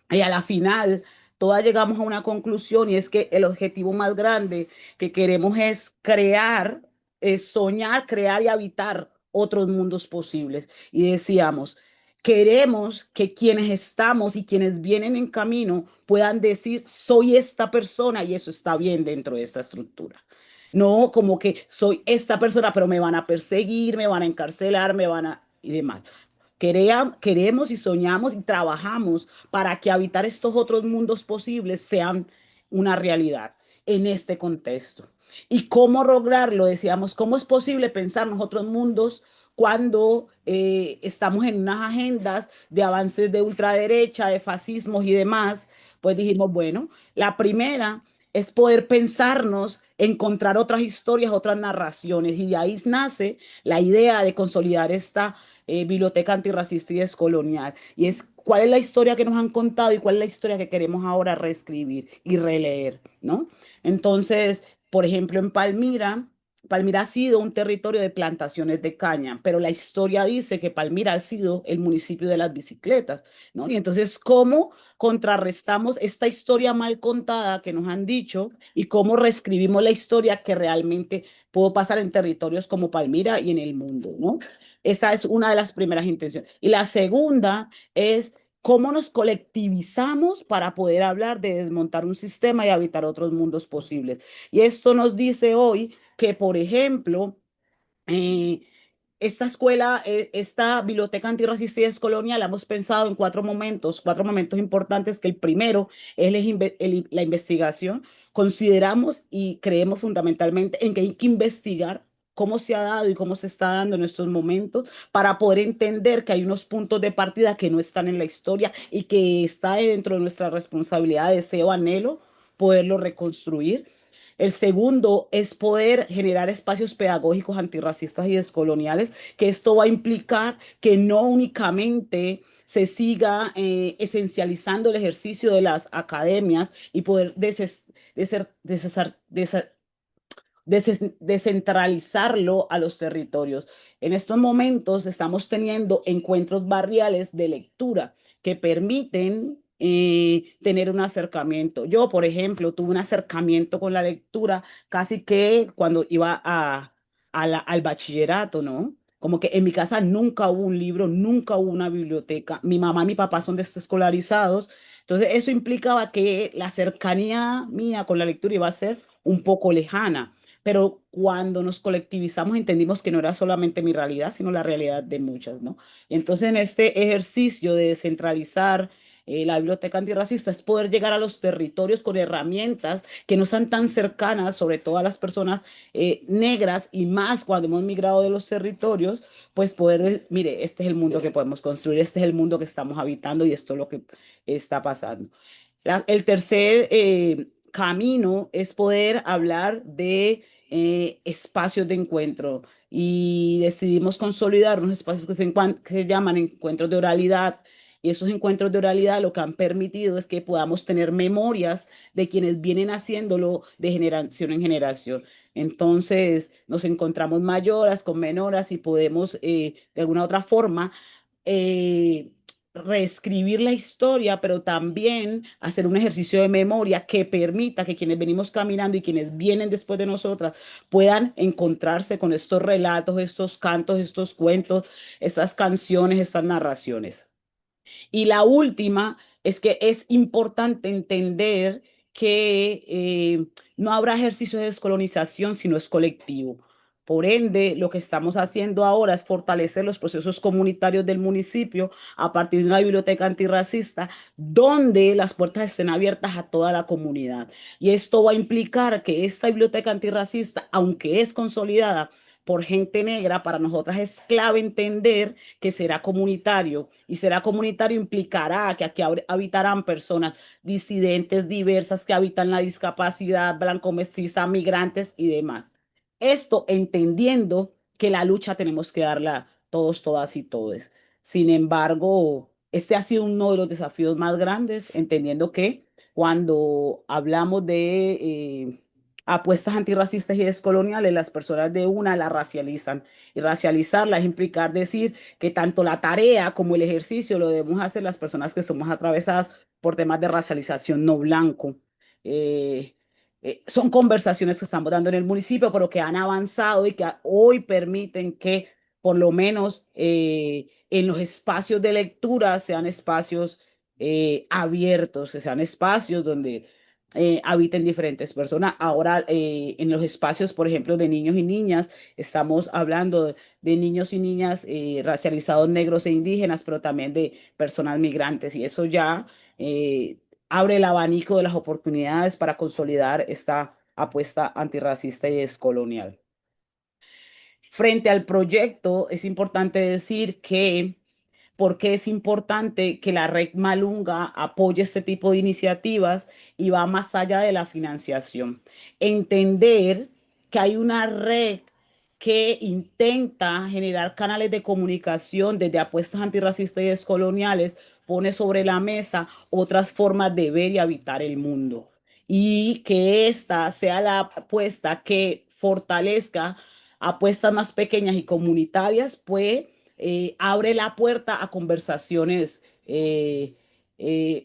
Y a la final, todas llegamos a una conclusión, y es que el objetivo más grande que queremos es crear, es soñar, crear y habitar otros mundos posibles. Y decíamos, queremos que quienes estamos y quienes vienen en camino puedan decir, soy esta persona, y eso está bien dentro de esta estructura. No como que soy esta persona, pero me van a perseguir, me van a encarcelar, me van a... y demás. Queremos y soñamos y trabajamos para que habitar estos otros mundos posibles sean una realidad en este contexto. ¿Y cómo lograrlo? Decíamos, ¿cómo es posible pensar en otros mundos cuando estamos en unas agendas de avances de ultraderecha, de fascismos y demás? Pues dijimos, bueno, la primera es poder pensarnos, encontrar otras historias, otras narraciones, y de ahí nace la idea de consolidar esta biblioteca antirracista y descolonial. Y es cuál es la historia que nos han contado y cuál es la historia que queremos ahora reescribir y releer, ¿no? Entonces, por ejemplo, en Palmira, Palmira ha sido un territorio de plantaciones de caña, pero la historia dice que Palmira ha sido el municipio de las bicicletas, ¿no? Y entonces, ¿cómo contrarrestamos esta historia mal contada que nos han dicho y cómo reescribimos la historia que realmente pudo pasar en territorios como Palmira y en el mundo, ¿no? Esa es una de las primeras intenciones. Y la segunda es cómo nos colectivizamos para poder hablar de desmontar un sistema y habitar otros mundos posibles. Y esto nos dice hoy que, por ejemplo, eh, esta escuela, esta biblioteca antirracista y descolonial, la hemos pensado en cuatro momentos importantes, que el primero es la investigación. Consideramos y creemos fundamentalmente en que hay que investigar cómo se ha dado y cómo se está dando en estos momentos para poder entender que hay unos puntos de partida que no están en la historia y que está dentro de nuestra responsabilidad, deseo, anhelo, poderlo reconstruir. El segundo es poder generar espacios pedagógicos antirracistas y descoloniales, que esto va a implicar que no únicamente se siga esencializando el ejercicio de las academias y poder descentralizarlo a los territorios. En estos momentos estamos teniendo encuentros barriales de lectura que permiten tener un acercamiento. Yo, por ejemplo, tuve un acercamiento con la lectura casi que cuando iba al bachillerato, ¿no? Como que en mi casa nunca hubo un libro, nunca hubo una biblioteca. Mi mamá y mi papá son desescolarizados. Entonces, eso implicaba que la cercanía mía con la lectura iba a ser un poco lejana. Pero cuando nos colectivizamos entendimos que no era solamente mi realidad, sino la realidad de muchas, ¿no? Entonces, en este ejercicio de descentralizar la biblioteca antirracista es poder llegar a los territorios con herramientas que no sean tan cercanas, sobre todo a las personas negras y más cuando hemos migrado de los territorios, pues poder, mire, este es el mundo que podemos construir, este es el mundo que estamos habitando y esto es lo que está pasando. El tercer camino es poder hablar de espacios de encuentro y decidimos consolidar unos espacios que se llaman encuentros de oralidad. Y esos encuentros de oralidad lo que han permitido es que podamos tener memorias de quienes vienen haciéndolo de generación en generación. Entonces nos encontramos mayoras con menoras y podemos de alguna otra forma eh, reescribir la historia, pero también hacer un ejercicio de memoria que permita que quienes venimos caminando y quienes vienen después de nosotras puedan encontrarse con estos relatos, estos cantos, estos cuentos, estas canciones, estas narraciones. Y la última es que es importante entender que no habrá ejercicio de descolonización si no es colectivo. Por ende, lo que estamos haciendo ahora es fortalecer los procesos comunitarios del municipio a partir de una biblioteca antirracista donde las puertas estén abiertas a toda la comunidad. Y esto va a implicar que esta biblioteca antirracista, aunque es consolidada por gente negra, para nosotras es clave entender que será comunitario y será comunitario implicará que aquí habitarán personas disidentes, diversas, que habitan la discapacidad, blanco, mestiza, migrantes y demás. Esto entendiendo que la lucha tenemos que darla todos, todas y todes. Sin embargo, este ha sido uno de los desafíos más grandes, entendiendo que cuando hablamos de apuestas antirracistas y descoloniales, las personas de una la racializan. Y racializarla es implicar decir que tanto la tarea como el ejercicio lo debemos hacer las personas que somos atravesadas por temas de racialización no blanco. Eh, Son conversaciones que estamos dando en el municipio, pero que han avanzado y que hoy permiten que por lo menos en los espacios de lectura sean espacios abiertos, que sean espacios donde habiten diferentes personas. Ahora, en los espacios, por ejemplo, de niños y niñas, estamos hablando de niños y niñas racializados negros e indígenas, pero también de personas migrantes. Y eso ya abre el abanico de las oportunidades para consolidar esta apuesta antirracista y descolonial. Frente al proyecto, es importante decir que porque es importante que la red Malunga apoye este tipo de iniciativas y va más allá de la financiación. Entender que hay una red que intenta generar canales de comunicación desde apuestas antirracistas y descoloniales, pone sobre la mesa otras formas de ver y habitar el mundo. Y que esta sea la apuesta que fortalezca apuestas más pequeñas y comunitarias, pues abre la puerta a conversaciones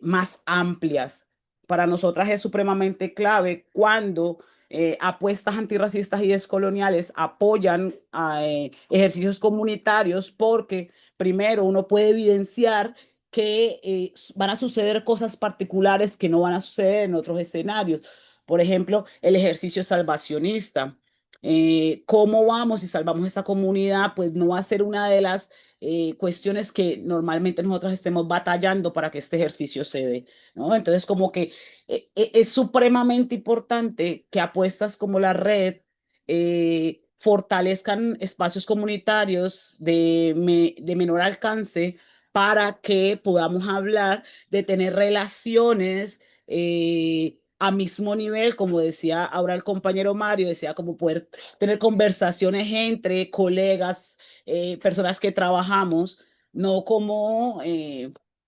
más amplias. Para nosotras es supremamente clave cuando apuestas antirracistas y descoloniales apoyan a ejercicios comunitarios porque primero uno puede evidenciar que van a suceder cosas particulares que no van a suceder en otros escenarios. Por ejemplo, el ejercicio salvacionista. ¿Cómo vamos y salvamos esta comunidad? Pues no va a ser una de las cuestiones que normalmente nosotros estemos batallando para que este ejercicio se dé, ¿no? Entonces, como que es supremamente importante que apuestas como la red fortalezcan espacios comunitarios de menor alcance para que podamos hablar de tener relaciones a mismo nivel, como decía ahora el compañero Mario, decía como poder tener conversaciones entre colegas, personas que trabajamos, no como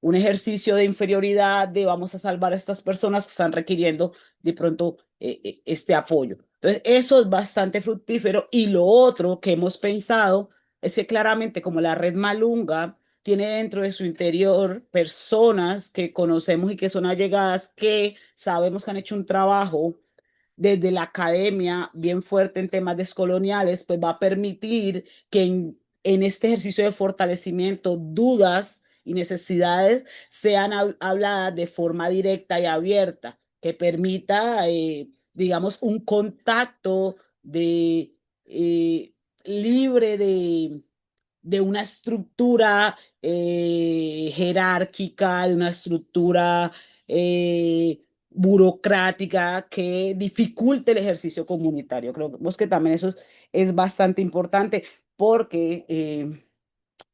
un ejercicio de inferioridad de vamos a salvar a estas personas que están requiriendo de pronto este apoyo. Entonces, eso es bastante fructífero. Y lo otro que hemos pensado es que claramente como la red Malunga tiene dentro de su interior personas que conocemos y que son allegadas, que sabemos que han hecho un trabajo desde la academia bien fuerte en temas descoloniales, pues va a permitir que en este ejercicio de fortalecimiento dudas y necesidades sean habladas de forma directa y abierta, que permita, digamos, un contacto de, libre de una estructura jerárquica, de una estructura burocrática que dificulte el ejercicio comunitario. Creo que también eso es bastante importante porque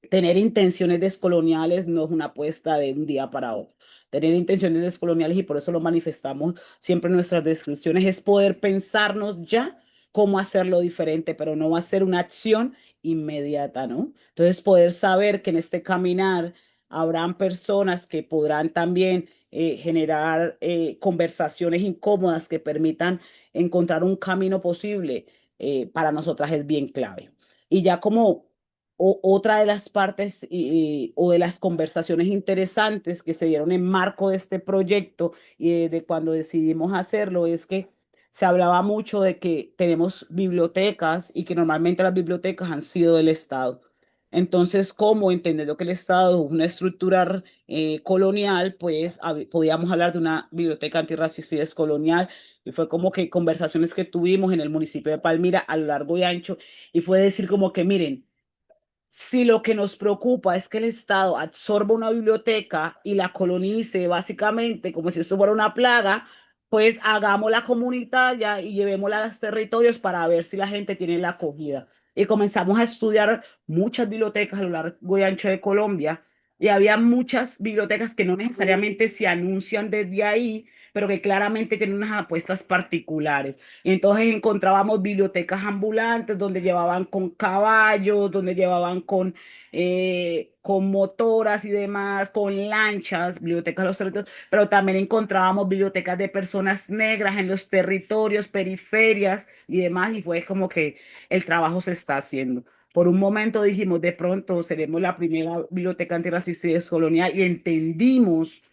tener intenciones descoloniales no es una apuesta de un día para otro. Tener intenciones descoloniales, y por eso lo manifestamos siempre en nuestras descripciones, es poder pensarnos ya cómo hacerlo diferente, pero no va a ser una acción inmediata, ¿no? Entonces, poder saber que en este caminar habrán personas que podrán también generar conversaciones incómodas que permitan encontrar un camino posible, para nosotras es bien clave. Y ya como otra de las partes o de las conversaciones interesantes que se dieron en marco de este proyecto y de cuando decidimos hacerlo es que se hablaba mucho de que tenemos bibliotecas y que normalmente las bibliotecas han sido del Estado. Entonces, ¿cómo entendiendo que el Estado es una estructura colonial? Pues podíamos hablar de una biblioteca antirracista y descolonial. Y fue como que conversaciones que tuvimos en el municipio de Palmira a lo largo y ancho. Y fue decir como que, miren, si lo que nos preocupa es que el Estado absorba una biblioteca y la colonice básicamente como si esto fuera una plaga, pues hagámosla comunitaria y llevémosla a los territorios para ver si la gente tiene la acogida. Y comenzamos a estudiar muchas bibliotecas a lo largo y ancho de Colombia, y había muchas bibliotecas que no necesariamente se anuncian desde ahí, pero que claramente tienen unas apuestas particulares. Y entonces encontrábamos bibliotecas ambulantes donde llevaban con caballos, donde llevaban con motoras y demás, con lanchas, bibliotecas de los territorios, pero también encontrábamos bibliotecas de personas negras en los territorios, periferias y demás, y fue como que el trabajo se está haciendo. Por un momento dijimos, de pronto seremos la primera biblioteca antirracista y descolonial, y entendimos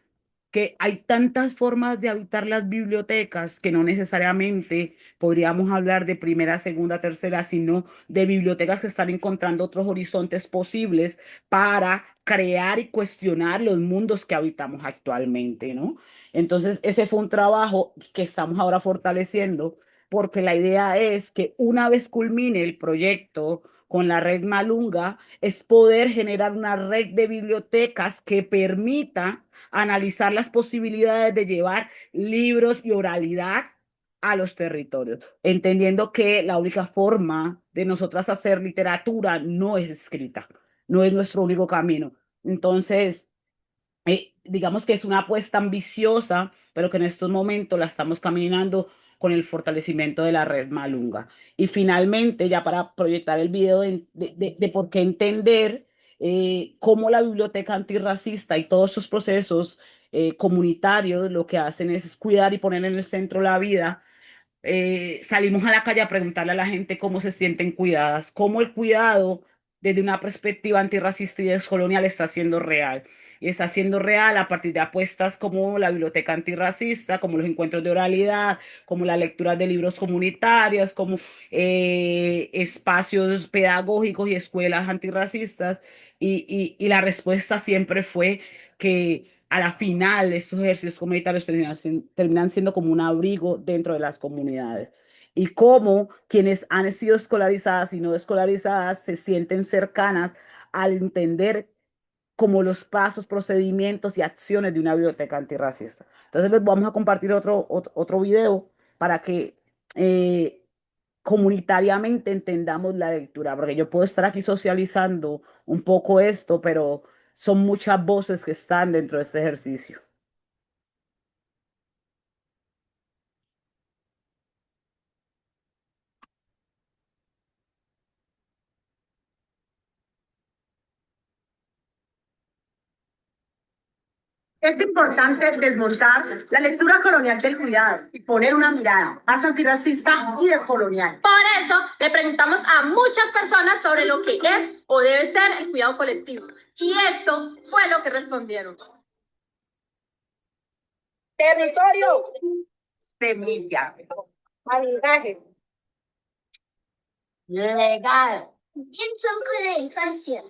que hay tantas formas de habitar las bibliotecas que no necesariamente podríamos hablar de primera, segunda, tercera, sino de bibliotecas que están encontrando otros horizontes posibles para crear y cuestionar los mundos que habitamos actualmente, ¿no? Entonces, ese fue un trabajo que estamos ahora fortaleciendo, porque la idea es que una vez culmine el proyecto con la red Malunga, es poder generar una red de bibliotecas que permita analizar las posibilidades de llevar libros y oralidad a los territorios, entendiendo que la única forma de nosotras hacer literatura no es escrita, no es nuestro único camino. Entonces, digamos que es una apuesta ambiciosa, pero que en estos momentos la estamos caminando con el fortalecimiento de la red Malunga. Y finalmente, ya para proyectar el video de por qué entender cómo la biblioteca antirracista y todos sus procesos comunitarios lo que hacen es cuidar y poner en el centro la vida. Salimos a la calle a preguntarle a la gente cómo se sienten cuidadas, cómo el cuidado desde una perspectiva antirracista y descolonial está siendo real. Y está siendo real a partir de apuestas como la biblioteca antirracista, como los encuentros de oralidad, como la lectura de libros comunitarios, como espacios pedagógicos y escuelas antirracistas. Y la respuesta siempre fue que a la final estos ejercicios comunitarios terminan siendo como un abrigo dentro de las comunidades. Y cómo quienes han sido escolarizadas y no escolarizadas se sienten cercanas al entender como los pasos, procedimientos y acciones de una biblioteca antirracista. Entonces les vamos a compartir otro video para que comunitariamente entendamos la lectura, porque yo puedo estar aquí socializando un poco esto, pero son muchas voces que están dentro de este ejercicio. Es importante desmontar la lectura colonial del cuidado y poner una mirada más antirracista y descolonial. Por eso le preguntamos a muchas personas sobre lo que es o debe ser el cuidado colectivo. Y esto fue lo que respondieron. Territorio. Semilla. Paisaje. Legado. Son con la infancia.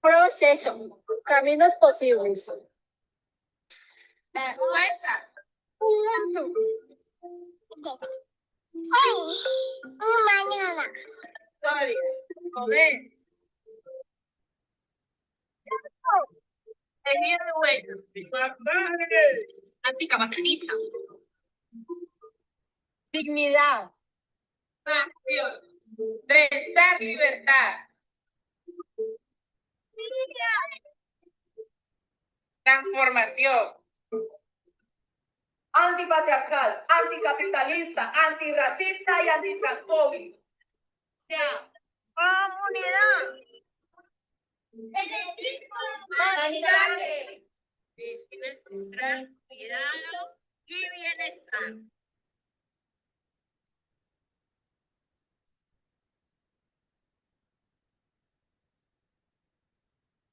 Proceso. Caminos posibles. Fuerza. Punto. Hoy. Mañana. Historia. Comer. Tejido de huellas. Anticapacitista. Dignidad. Nación. Bienestar, libertad. Transformación. Antipatriarcal, anticapitalista, antirracista y antitransfóbico. Comunidad. Humanidades. Cuidado y bienestar.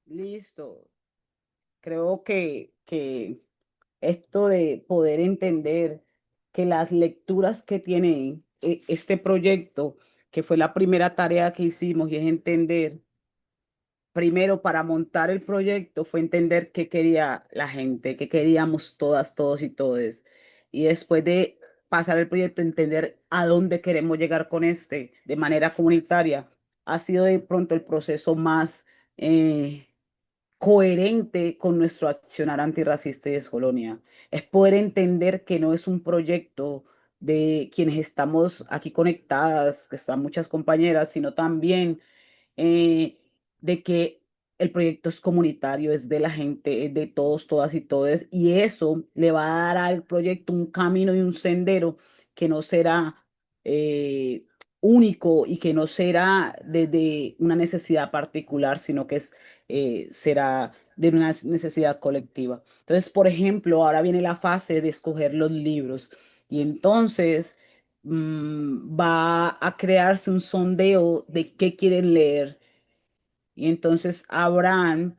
Listo. Creo que esto de poder entender que las lecturas que tiene este proyecto, que fue la primera tarea que hicimos, y es entender, primero para montar el proyecto, fue entender qué quería la gente, qué queríamos todas, todos y todes. Y después de pasar el proyecto, entender a dónde queremos llegar con este de manera comunitaria, ha sido de pronto el proceso más coherente con nuestro accionar antirracista y descolonia. Es poder entender que no es un proyecto de quienes estamos aquí conectadas, que están muchas compañeras, sino también eh, de que el proyecto es comunitario, es de la gente, es de todos, todas y todes, y eso le va a dar al proyecto un camino y un sendero que no será eh, único y que no será desde una necesidad particular, sino que será de una necesidad colectiva. Entonces, por ejemplo, ahora viene la fase de escoger los libros y entonces va a crearse un sondeo de qué quieren leer y entonces habrán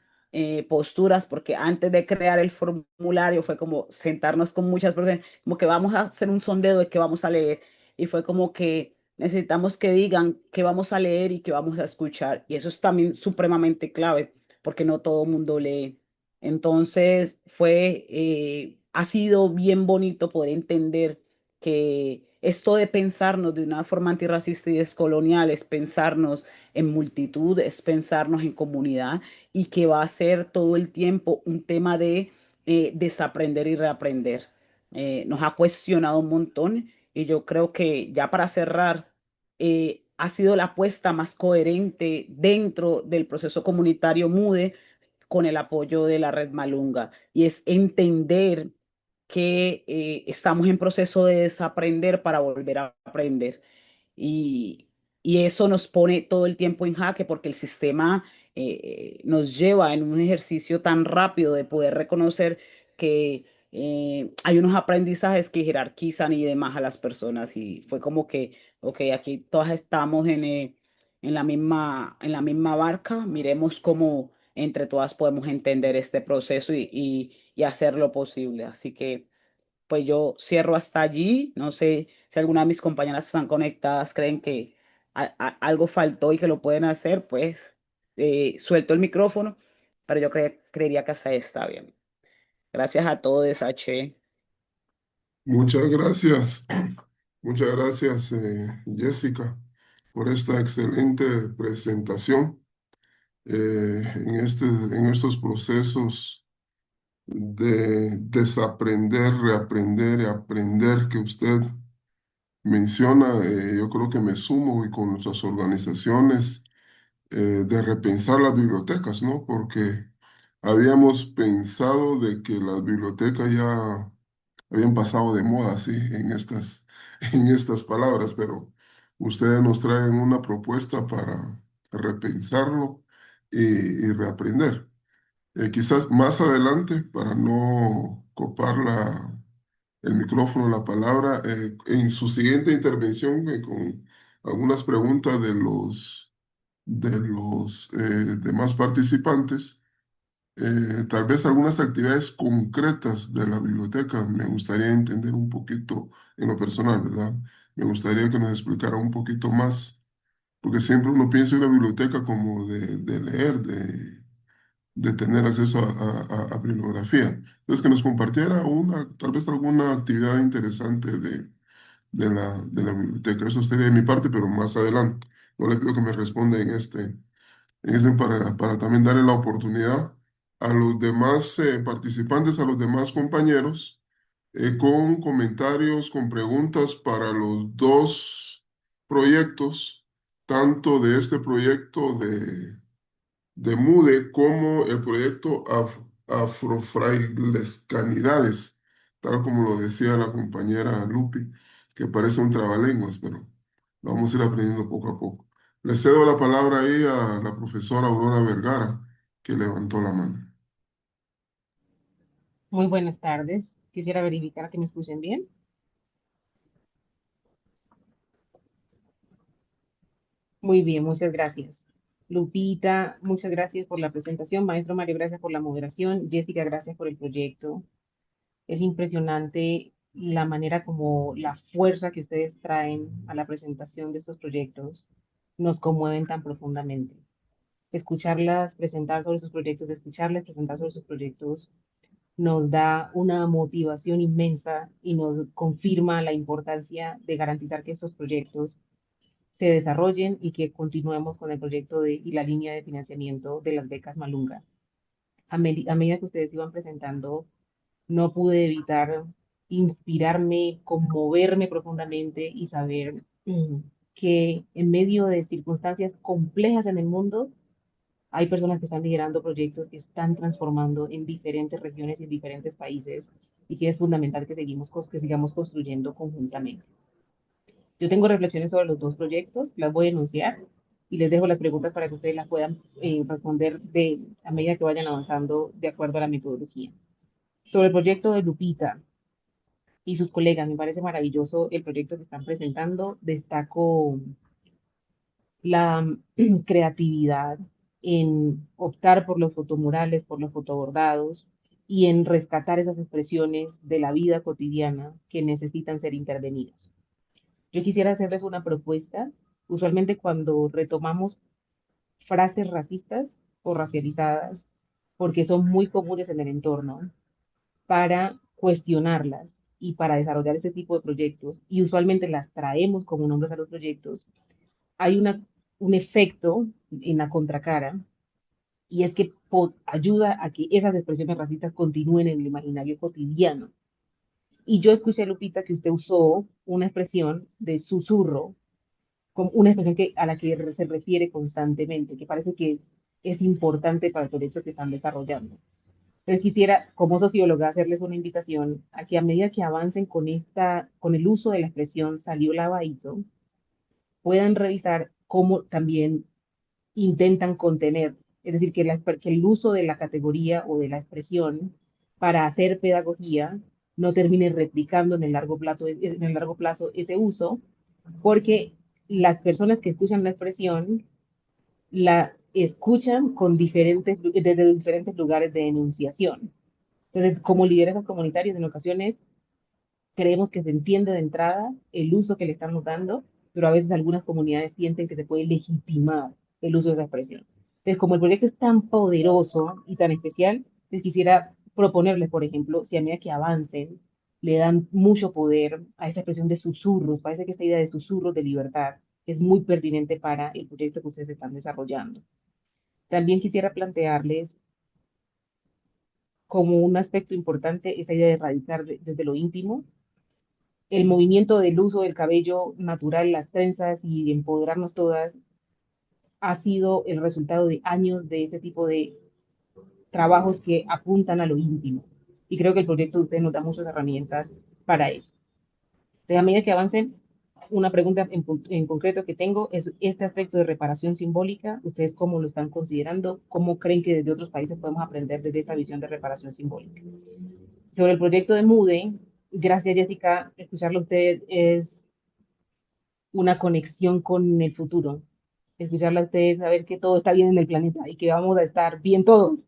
posturas, porque antes de crear el formulario fue como sentarnos con muchas personas, como que vamos a hacer un sondeo de qué vamos a leer. Y fue como que necesitamos que digan qué vamos a leer y qué vamos a escuchar. Y eso es también supremamente clave, porque no todo el mundo lee. Entonces ha sido bien bonito poder entender que esto de pensarnos de una forma antirracista y descolonial es pensarnos en multitud, es pensarnos en comunidad y que va a ser todo el tiempo un tema de desaprender y reaprender. Nos ha cuestionado un montón y yo creo que ya para cerrar, ha sido la apuesta más coherente dentro del proceso comunitario MUDE con el apoyo de la Red Malunga y es entender que estamos en proceso de desaprender para volver a aprender. Y, y eso nos pone todo el tiempo en jaque porque el sistema nos lleva en un ejercicio tan rápido de poder reconocer que hay unos aprendizajes que jerarquizan y demás a las personas. Y fue como que, ok, aquí todas estamos en la misma barca, miremos cómo entre todas podemos entender este proceso y hacer lo posible. Así que pues yo cierro hasta allí. No sé si alguna de mis compañeras están conectadas, creen que algo faltó y que lo pueden hacer, pues suelto el micrófono, pero yo creería que hasta ahí está bien. Gracias a todos, H. Muchas gracias. Muchas gracias, Jessica, por esta excelente presentación en estos procesos de desaprender, reaprender y aprender que usted menciona. Yo creo que me sumo y con nuestras organizaciones de repensar las bibliotecas, ¿no? Porque habíamos pensado de que las bibliotecas ya habían pasado de moda, sí, en estas palabras, pero ustedes nos traen una propuesta para repensarlo y reaprender. Quizás más adelante, para no copar el micrófono, la palabra, en su siguiente intervención, con algunas preguntas de los demás participantes, tal vez algunas actividades concretas de la biblioteca. Me gustaría entender un poquito en lo personal, ¿verdad? Me gustaría que nos explicara un poquito más, porque siempre uno piensa en la biblioteca como de leer, de tener acceso a bibliografía. Entonces, que nos compartiera tal vez alguna actividad interesante de la biblioteca. Eso sería de mi parte, pero más adelante. No le pido que me responda en este para también darle la oportunidad a los demás participantes, a los demás compañeros, con comentarios, con preguntas para los dos proyectos, tanto de este proyecto de MUDE como el proyecto Afrofrailescanidades, tal como lo decía la compañera Lupi, que parece un trabalenguas, pero lo vamos a ir aprendiendo poco a poco. Le cedo la palabra ahí a la profesora Aurora Vergara, que levantó la mano. Muy buenas tardes. Quisiera verificar que me escuchen bien. Muy bien, muchas gracias. Lupita, muchas gracias por la presentación. Maestro Mario, gracias por la moderación. Jessica, gracias por el proyecto. Es impresionante la manera como la fuerza que ustedes traen a la presentación de estos proyectos nos conmueven tan profundamente. Escucharlas presentar sobre sus proyectos, escucharles presentar sobre sus proyectos nos da una motivación inmensa y nos confirma la importancia de garantizar que estos proyectos se desarrollen y que continuemos con el proyecto y la línea de financiamiento de las becas Malunga. A medida que ustedes iban presentando, no pude evitar inspirarme, conmoverme profundamente y saber que en medio de circunstancias complejas en el mundo, hay personas que están liderando proyectos que están transformando en diferentes regiones y en diferentes países y que es fundamental que sigamos construyendo conjuntamente. Yo tengo reflexiones sobre los dos proyectos, las voy a enunciar y les dejo las preguntas para que ustedes las puedan responder a medida que vayan avanzando de acuerdo a la metodología. Sobre el proyecto de Lupita y sus colegas, me parece maravilloso el proyecto que están presentando. Destaco la creatividad en optar por los fotomurales, por los fotobordados y en rescatar esas expresiones de la vida cotidiana que necesitan ser intervenidas. Yo quisiera hacerles una propuesta. Usualmente cuando retomamos frases racistas o racializadas, porque son muy comunes en el entorno, para cuestionarlas y para desarrollar ese tipo de proyectos, y usualmente las traemos como nombres a los proyectos, hay un efecto en la contracara, y es que ayuda a que esas expresiones racistas continúen en el imaginario cotidiano. Y yo escuché, Lupita, que usted usó una expresión de susurro, como una expresión a la que se refiere constantemente, que parece que es importante para el proyecto que están desarrollando. Entonces quisiera, como socióloga, hacerles una invitación a que a medida que avancen con el uso de la expresión salió lavadito, puedan revisar cómo también intentan contener, es decir, que el uso de la categoría o de la expresión para hacer pedagogía no termine replicando en el largo plazo ese uso, porque las personas que escuchan la expresión la escuchan desde diferentes lugares de enunciación. Entonces, como lideresas comunitarias, en ocasiones creemos que se entiende de entrada el uso que le estamos dando, pero a veces algunas comunidades sienten que se puede legitimar el uso de esa expresión. Entonces, como el proyecto es tan poderoso y tan especial, les quisiera proponerles, por ejemplo, si a medida que avancen, le dan mucho poder a esa expresión de susurros, parece que esta idea de susurros de libertad es muy pertinente para el proyecto que ustedes están desarrollando. También quisiera plantearles como un aspecto importante esa idea de erradicar desde lo íntimo el movimiento del uso del cabello natural, las trenzas y empoderarnos todas, ha sido el resultado de años de ese tipo de trabajos que apuntan a lo íntimo. Y creo que el proyecto de ustedes nos da muchas herramientas para eso. Entonces, a medida que avancen, una pregunta en concreto que tengo es este aspecto de reparación simbólica. ¿Ustedes cómo lo están considerando? ¿Cómo creen que desde otros países podemos aprender desde esta visión de reparación simbólica? Sobre el proyecto de MUDE, gracias Jessica, escucharlo a usted es una conexión con el futuro. Escucharla a usted es saber que todo está bien en el planeta y que vamos a estar bien todos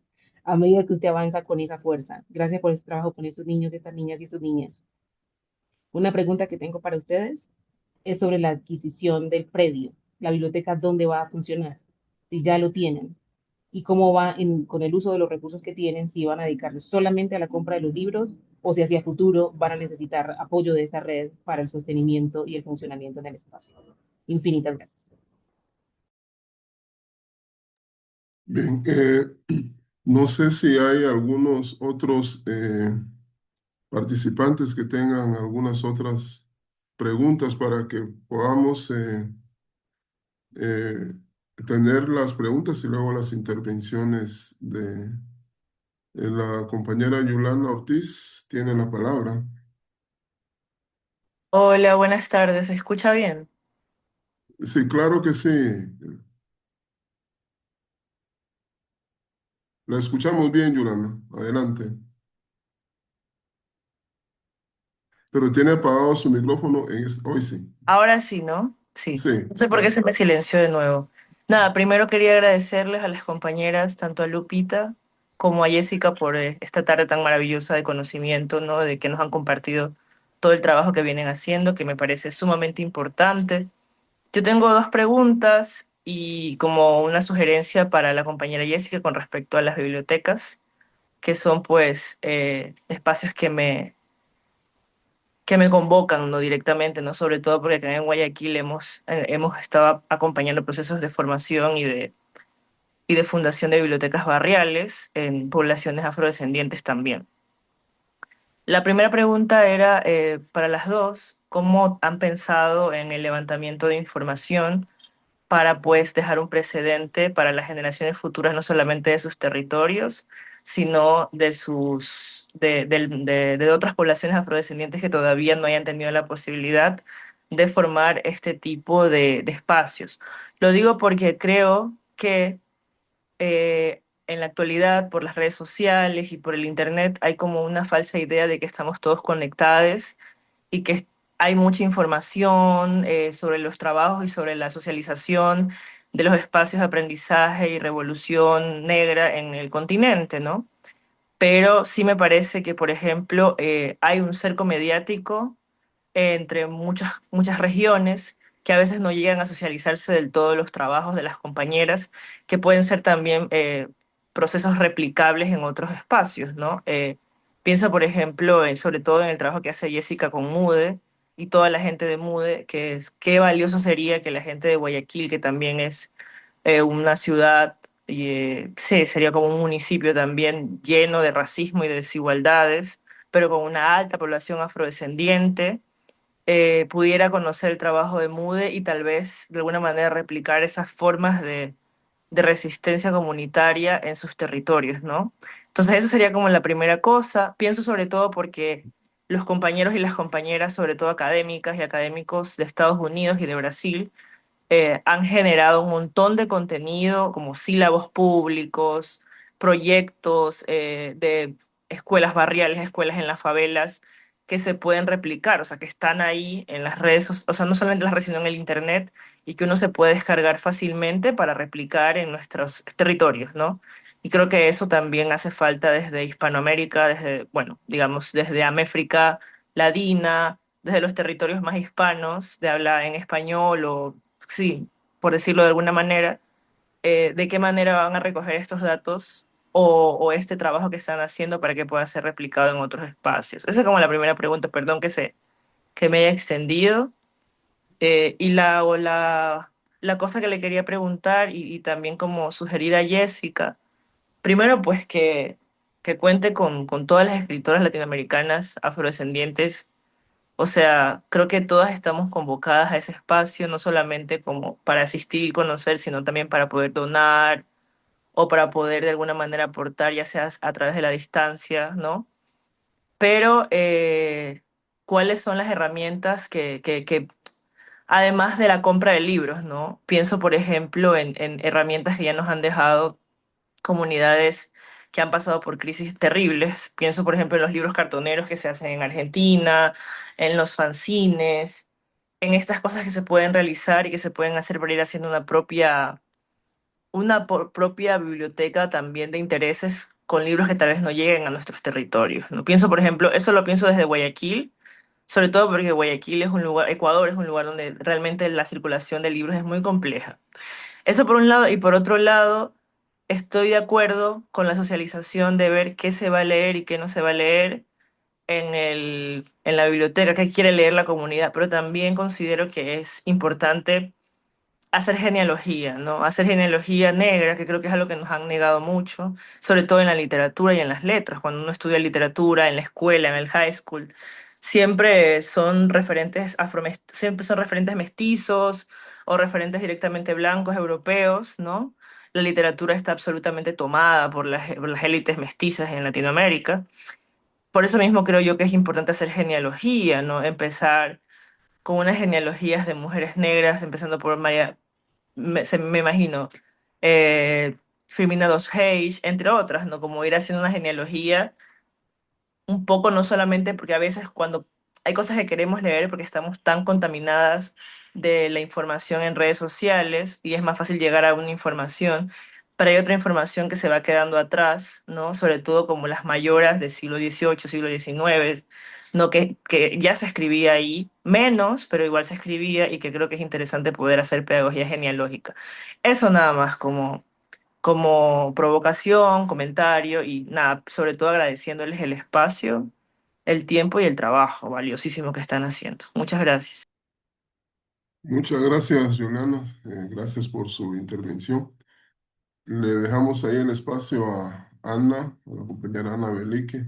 a medida que usted avanza con esa fuerza. Gracias por ese trabajo con estos niños, estas niñas y sus niñas. Una pregunta que tengo para ustedes es sobre la adquisición del predio, la biblioteca, dónde va a funcionar, si ya lo tienen, y cómo va con el uso de los recursos que tienen, si van a dedicarse solamente a la compra de los libros o si hacia futuro van a necesitar apoyo de esa red para el sostenimiento y el funcionamiento del espacio. Infinitas gracias. Bien, no sé si hay algunos otros participantes que tengan algunas otras preguntas para que podamos eh, tener las preguntas y luego las intervenciones de la compañera Yolanda Ortiz. Tiene la palabra. Hola, buenas tardes. ¿Se escucha bien? Sí, claro que sí. La escuchamos bien, Yolanda. Adelante. Pero tiene apagado su micrófono hoy sí. Ahora sí, ¿no? Sí. Sí, No sé por qué claro. se me silenció de nuevo. Nada, primero quería agradecerles a las compañeras, tanto a Lupita como a Jessica, por esta tarde tan maravillosa de conocimiento, ¿no? De que nos han compartido todo el trabajo que vienen haciendo, que me parece sumamente importante. Yo tengo dos preguntas y como una sugerencia para la compañera Jessica con respecto a las bibliotecas, que son pues espacios que me convocan, ¿no? Directamente, ¿no? Sobre todo porque acá en Guayaquil hemos estado acompañando procesos de formación y de fundación de bibliotecas barriales en poblaciones afrodescendientes también. La primera pregunta era para las dos, ¿cómo han pensado en el levantamiento de información para pues dejar un precedente para las generaciones futuras, no solamente de sus territorios, sino de otras poblaciones afrodescendientes que todavía no hayan tenido la posibilidad de formar este tipo de espacios? Lo digo porque creo que en la actualidad, por las redes sociales y por el internet, hay como una falsa idea de que estamos todos conectados y que hay mucha información sobre los trabajos y sobre la socialización de los espacios de aprendizaje y revolución negra en el continente, ¿no? Pero sí me parece que, por ejemplo, hay un cerco mediático entre muchas regiones que a veces no llegan a socializarse del todo los trabajos de las compañeras, que pueden ser también procesos replicables en otros espacios, ¿no? Pienso, por ejemplo, sobre todo en el trabajo que hace Jessica con MUDE y toda la gente de MUDE, que es qué valioso sería que la gente de Guayaquil, que también es una ciudad, y, sí, sería como un municipio también lleno de racismo y de desigualdades, pero con una alta población afrodescendiente, pudiera conocer el trabajo de MUDE y tal vez de alguna manera replicar esas formas de resistencia comunitaria en sus territorios, ¿no? Entonces, esa sería como la primera cosa. Pienso sobre todo porque los compañeros y las compañeras, sobre todo académicas y académicos de Estados Unidos y de Brasil, han generado un montón de contenido como sílabos públicos, proyectos de escuelas barriales, escuelas en las favelas, que se pueden replicar, o sea, que están ahí en las redes, o sea, no solamente en las redes, sino en el Internet, y que uno se puede descargar fácilmente para replicar en nuestros territorios, ¿no? Y creo que eso también hace falta desde Hispanoamérica, desde, bueno, digamos, desde Améfrica Latina, desde los territorios más hispanos, de habla en español o sí, por decirlo de alguna manera, de qué manera van a recoger estos datos o este trabajo que están haciendo para que pueda ser replicado en otros espacios. Esa es como la primera pregunta, perdón que me haya extendido. Y la cosa que le quería preguntar y también como sugerir a Jessica, primero pues que cuente con todas las escritoras latinoamericanas afrodescendientes, o sea, creo que todas estamos convocadas a ese espacio, no solamente como para asistir y conocer, sino también para poder donar o para poder de alguna manera aportar, ya sea a través de la distancia, ¿no? Pero, ¿cuáles son las herramientas que además de la compra de libros, ¿no? Pienso, por ejemplo, en herramientas que ya nos han dejado comunidades que han pasado por crisis terribles. Pienso, por ejemplo, en los libros cartoneros que se hacen en Argentina, en los fanzines, en estas cosas que se pueden realizar y que se pueden hacer para ir haciendo propia biblioteca también de intereses con libros que tal vez no lleguen a nuestros territorios, ¿no? Pienso, por ejemplo, eso lo pienso desde Guayaquil, sobre todo porque Guayaquil es un lugar, Ecuador es un lugar donde realmente la circulación de libros es muy compleja. Eso por un lado, y por otro lado, estoy de acuerdo con la socialización de ver qué se va a leer y qué no se va a leer en la biblioteca, qué quiere leer la comunidad, pero también considero que es importante hacer genealogía, ¿no? Hacer genealogía negra, que creo que es algo que nos han negado mucho, sobre todo en la literatura y en las letras. Cuando uno estudia literatura en la escuela, en el high school, siempre son referentes mestizos o referentes directamente blancos, europeos, ¿no? La literatura está absolutamente tomada por las élites mestizas en Latinoamérica. Por eso mismo creo yo que es importante hacer genealogía, ¿no? Empezar con unas genealogías de mujeres negras, empezando por María, me imagino, eh, Firmina Dos Hayes, entre otras, ¿no? Como ir haciendo una genealogía un poco, no solamente porque a veces cuando hay cosas que queremos leer porque estamos tan contaminadas de la información en redes sociales y es más fácil llegar a una información, pero hay otra información que se va quedando atrás, ¿no? Sobre todo como las mayoras del siglo XVIII, siglo XIX, ¿no? Que ya se escribía ahí, menos, pero igual se escribía y que creo que es interesante poder hacer pedagogía genealógica. Eso nada más como provocación, comentario y nada, sobre todo agradeciéndoles el espacio, el tiempo y el trabajo valiosísimo que están haciendo. Muchas gracias. Muchas gracias, Juliana. Gracias por su intervención. Le dejamos ahí el espacio a Ana, a la compañera Ana Belique,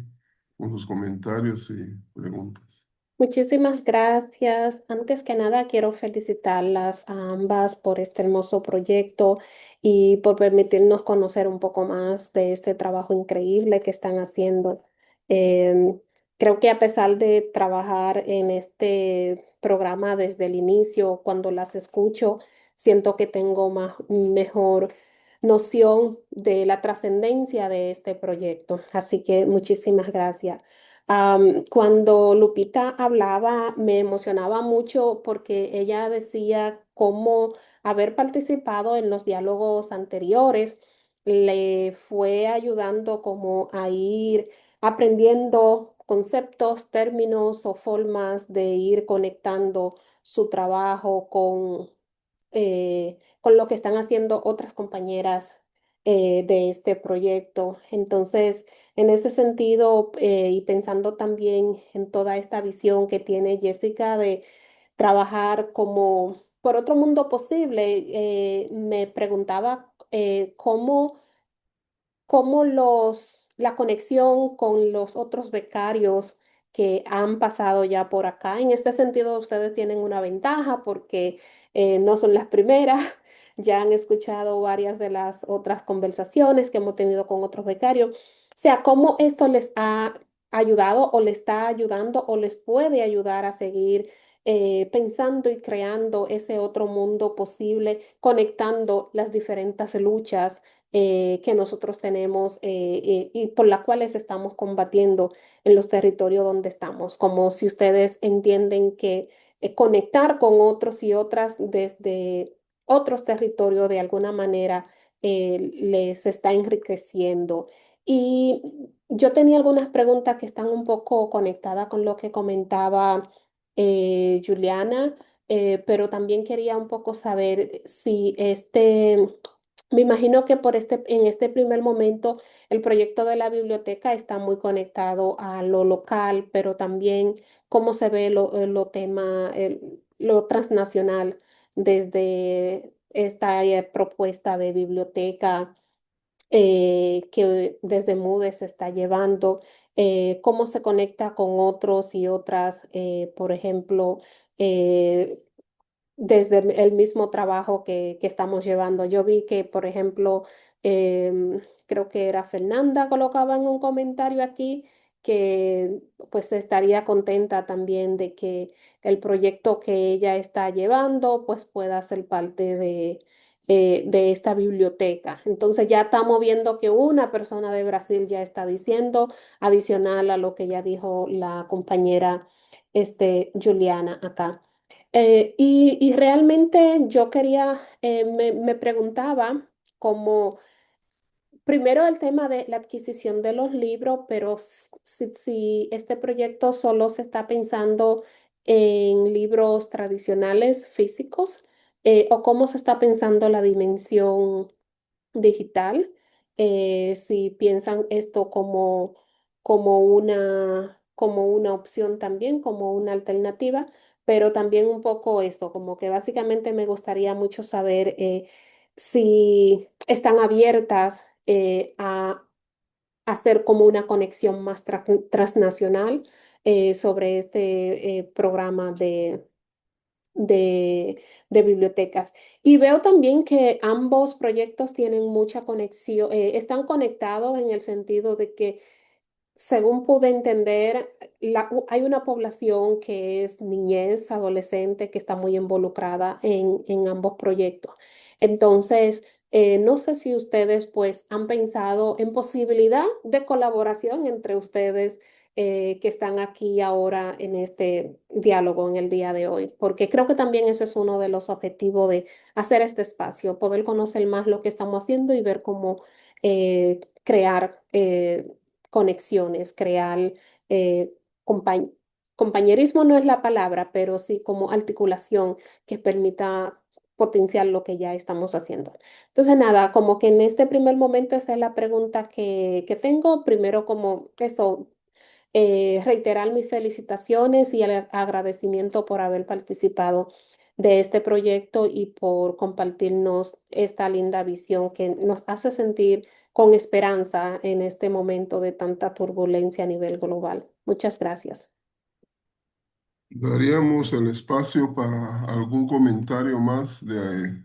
con sus comentarios y preguntas. Muchísimas gracias. Antes que nada, quiero felicitarlas a ambas por este hermoso proyecto y por permitirnos conocer un poco más de este trabajo increíble que están haciendo. Em, Creo que a pesar de trabajar en este programa desde el inicio, cuando las escucho, siento que tengo mejor noción de la trascendencia de este proyecto. Así que muchísimas gracias. Cuando Lupita hablaba, me emocionaba mucho porque ella decía cómo haber participado en los diálogos anteriores le fue ayudando como a ir aprendiendo conceptos, términos o formas de ir conectando su trabajo con lo que están haciendo otras compañeras de este proyecto. Entonces, en ese sentido, y pensando también en toda esta visión que tiene Jessica de trabajar como por otro mundo posible, me preguntaba cómo la conexión con los otros becarios que han pasado ya por acá. En este sentido, ustedes tienen una ventaja porque no son las primeras. Ya han escuchado varias de las otras conversaciones que hemos tenido con otros becarios. O sea, cómo esto les ha ayudado o les está ayudando o les puede ayudar a seguir pensando y creando ese otro mundo posible, conectando las diferentes luchas que nosotros tenemos y por las cuales estamos combatiendo en los territorios donde estamos. Como si ustedes entienden que conectar con otros y otras desde otros territorios de alguna manera les está enriqueciendo. Y yo tenía algunas preguntas que están un poco conectadas con lo que comentaba Juliana, pero también quería un poco saber si me imagino que en este primer momento el proyecto de la biblioteca está muy conectado a lo local, pero también cómo se ve lo transnacional desde esta propuesta de biblioteca que desde MUDE se está llevando, cómo se conecta con otros y otras, por ejemplo, eh, desde el mismo trabajo que estamos llevando. Yo vi que, por ejemplo, creo que era Fernanda, colocaba en un comentario aquí que pues estaría contenta también de que el proyecto que ella está llevando pues pueda ser parte de esta biblioteca. Entonces ya estamos viendo que una persona de Brasil ya está diciendo, adicional a lo que ya dijo la compañera Juliana acá. Y realmente yo quería, me preguntaba cómo, primero el tema de la adquisición de los libros, pero si este proyecto solo se está pensando en libros tradicionales físicos, o cómo se está pensando la dimensión digital, si piensan esto como una opción también, como una alternativa, pero también un poco esto, como que básicamente me gustaría mucho saber si están abiertas a hacer como una conexión más transnacional sobre este programa de bibliotecas. Y veo también que ambos proyectos tienen mucha conexión, están conectados en el sentido de que, según pude entender, hay una población que es niñez, adolescente, que está muy involucrada en ambos proyectos. Entonces, no sé si ustedes pues han pensado en posibilidad de colaboración entre ustedes que están aquí ahora en este diálogo en el día de hoy, porque creo que también ese es uno de los objetivos de hacer este espacio, poder conocer más lo que estamos haciendo y ver cómo crear conexiones, crear eh, compañ- compañerismo no es la palabra, pero sí como articulación que permita potenciar lo que ya estamos haciendo. Entonces, nada, como que en este primer momento esa es la pregunta que tengo. Primero, como esto, reiterar mis felicitaciones y el agradecimiento por haber participado de este proyecto y por compartirnos esta linda visión que nos hace sentir con esperanza en este momento de tanta turbulencia a nivel global. Muchas gracias. Daríamos el espacio para algún comentario más de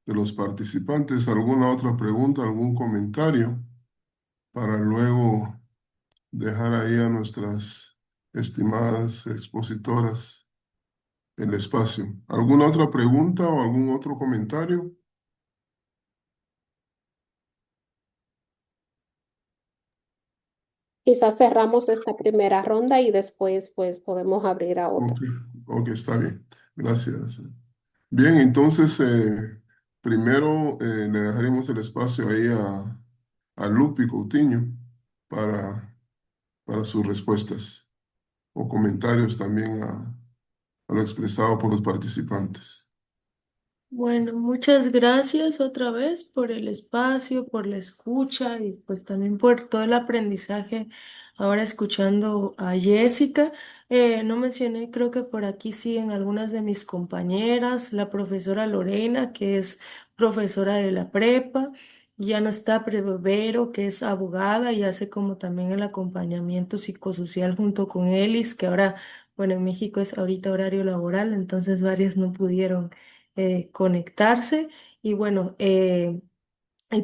los participantes, alguna otra pregunta, algún comentario, para luego dejar ahí a nuestras estimadas expositoras el espacio. ¿Alguna otra pregunta o algún otro comentario? Quizás cerramos esta primera ronda y después pues podemos abrir a otra. Ok, ok, está bien. Gracias. Bien, entonces primero le dejaremos el espacio ahí a Lupi Coutinho para, para sus respuestas o comentarios también a lo expresado por los participantes. Bueno, muchas gracias otra vez por el espacio, por la escucha y pues también por todo el aprendizaje ahora escuchando a Jessica. No mencioné, creo que por aquí siguen algunas de mis compañeras, la profesora Lorena, que es profesora de la prepa, ya no está Vero, que es abogada y hace como también el acompañamiento psicosocial junto con Elis, que ahora, bueno, en México es ahorita horario laboral, entonces varias no pudieron conectarse. Y bueno, y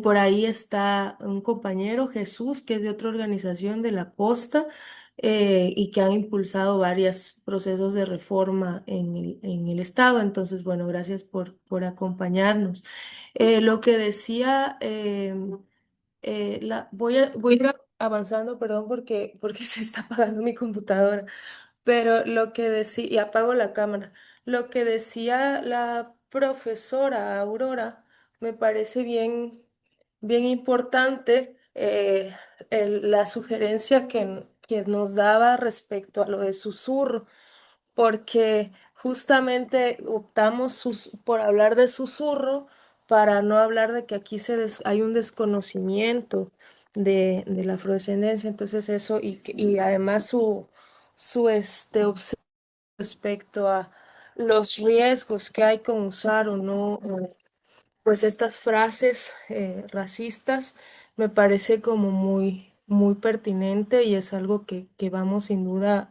por ahí está un compañero, Jesús, que es de otra organización de la costa y que han impulsado varios procesos de reforma en el estado. Entonces, bueno, gracias por acompañarnos. Lo que decía, voy a ir avanzando, perdón, porque se está apagando mi computadora. Pero lo que decía, y apago la cámara, lo que decía la profesora Aurora me parece bien importante, la sugerencia que nos daba respecto a lo de susurro, porque justamente optamos por hablar de susurro para no hablar de que aquí hay un desconocimiento de la afrodescendencia, entonces eso, y además su respecto a los riesgos que hay con usar o no, pues estas frases racistas, me parece como muy pertinente y es algo que vamos sin duda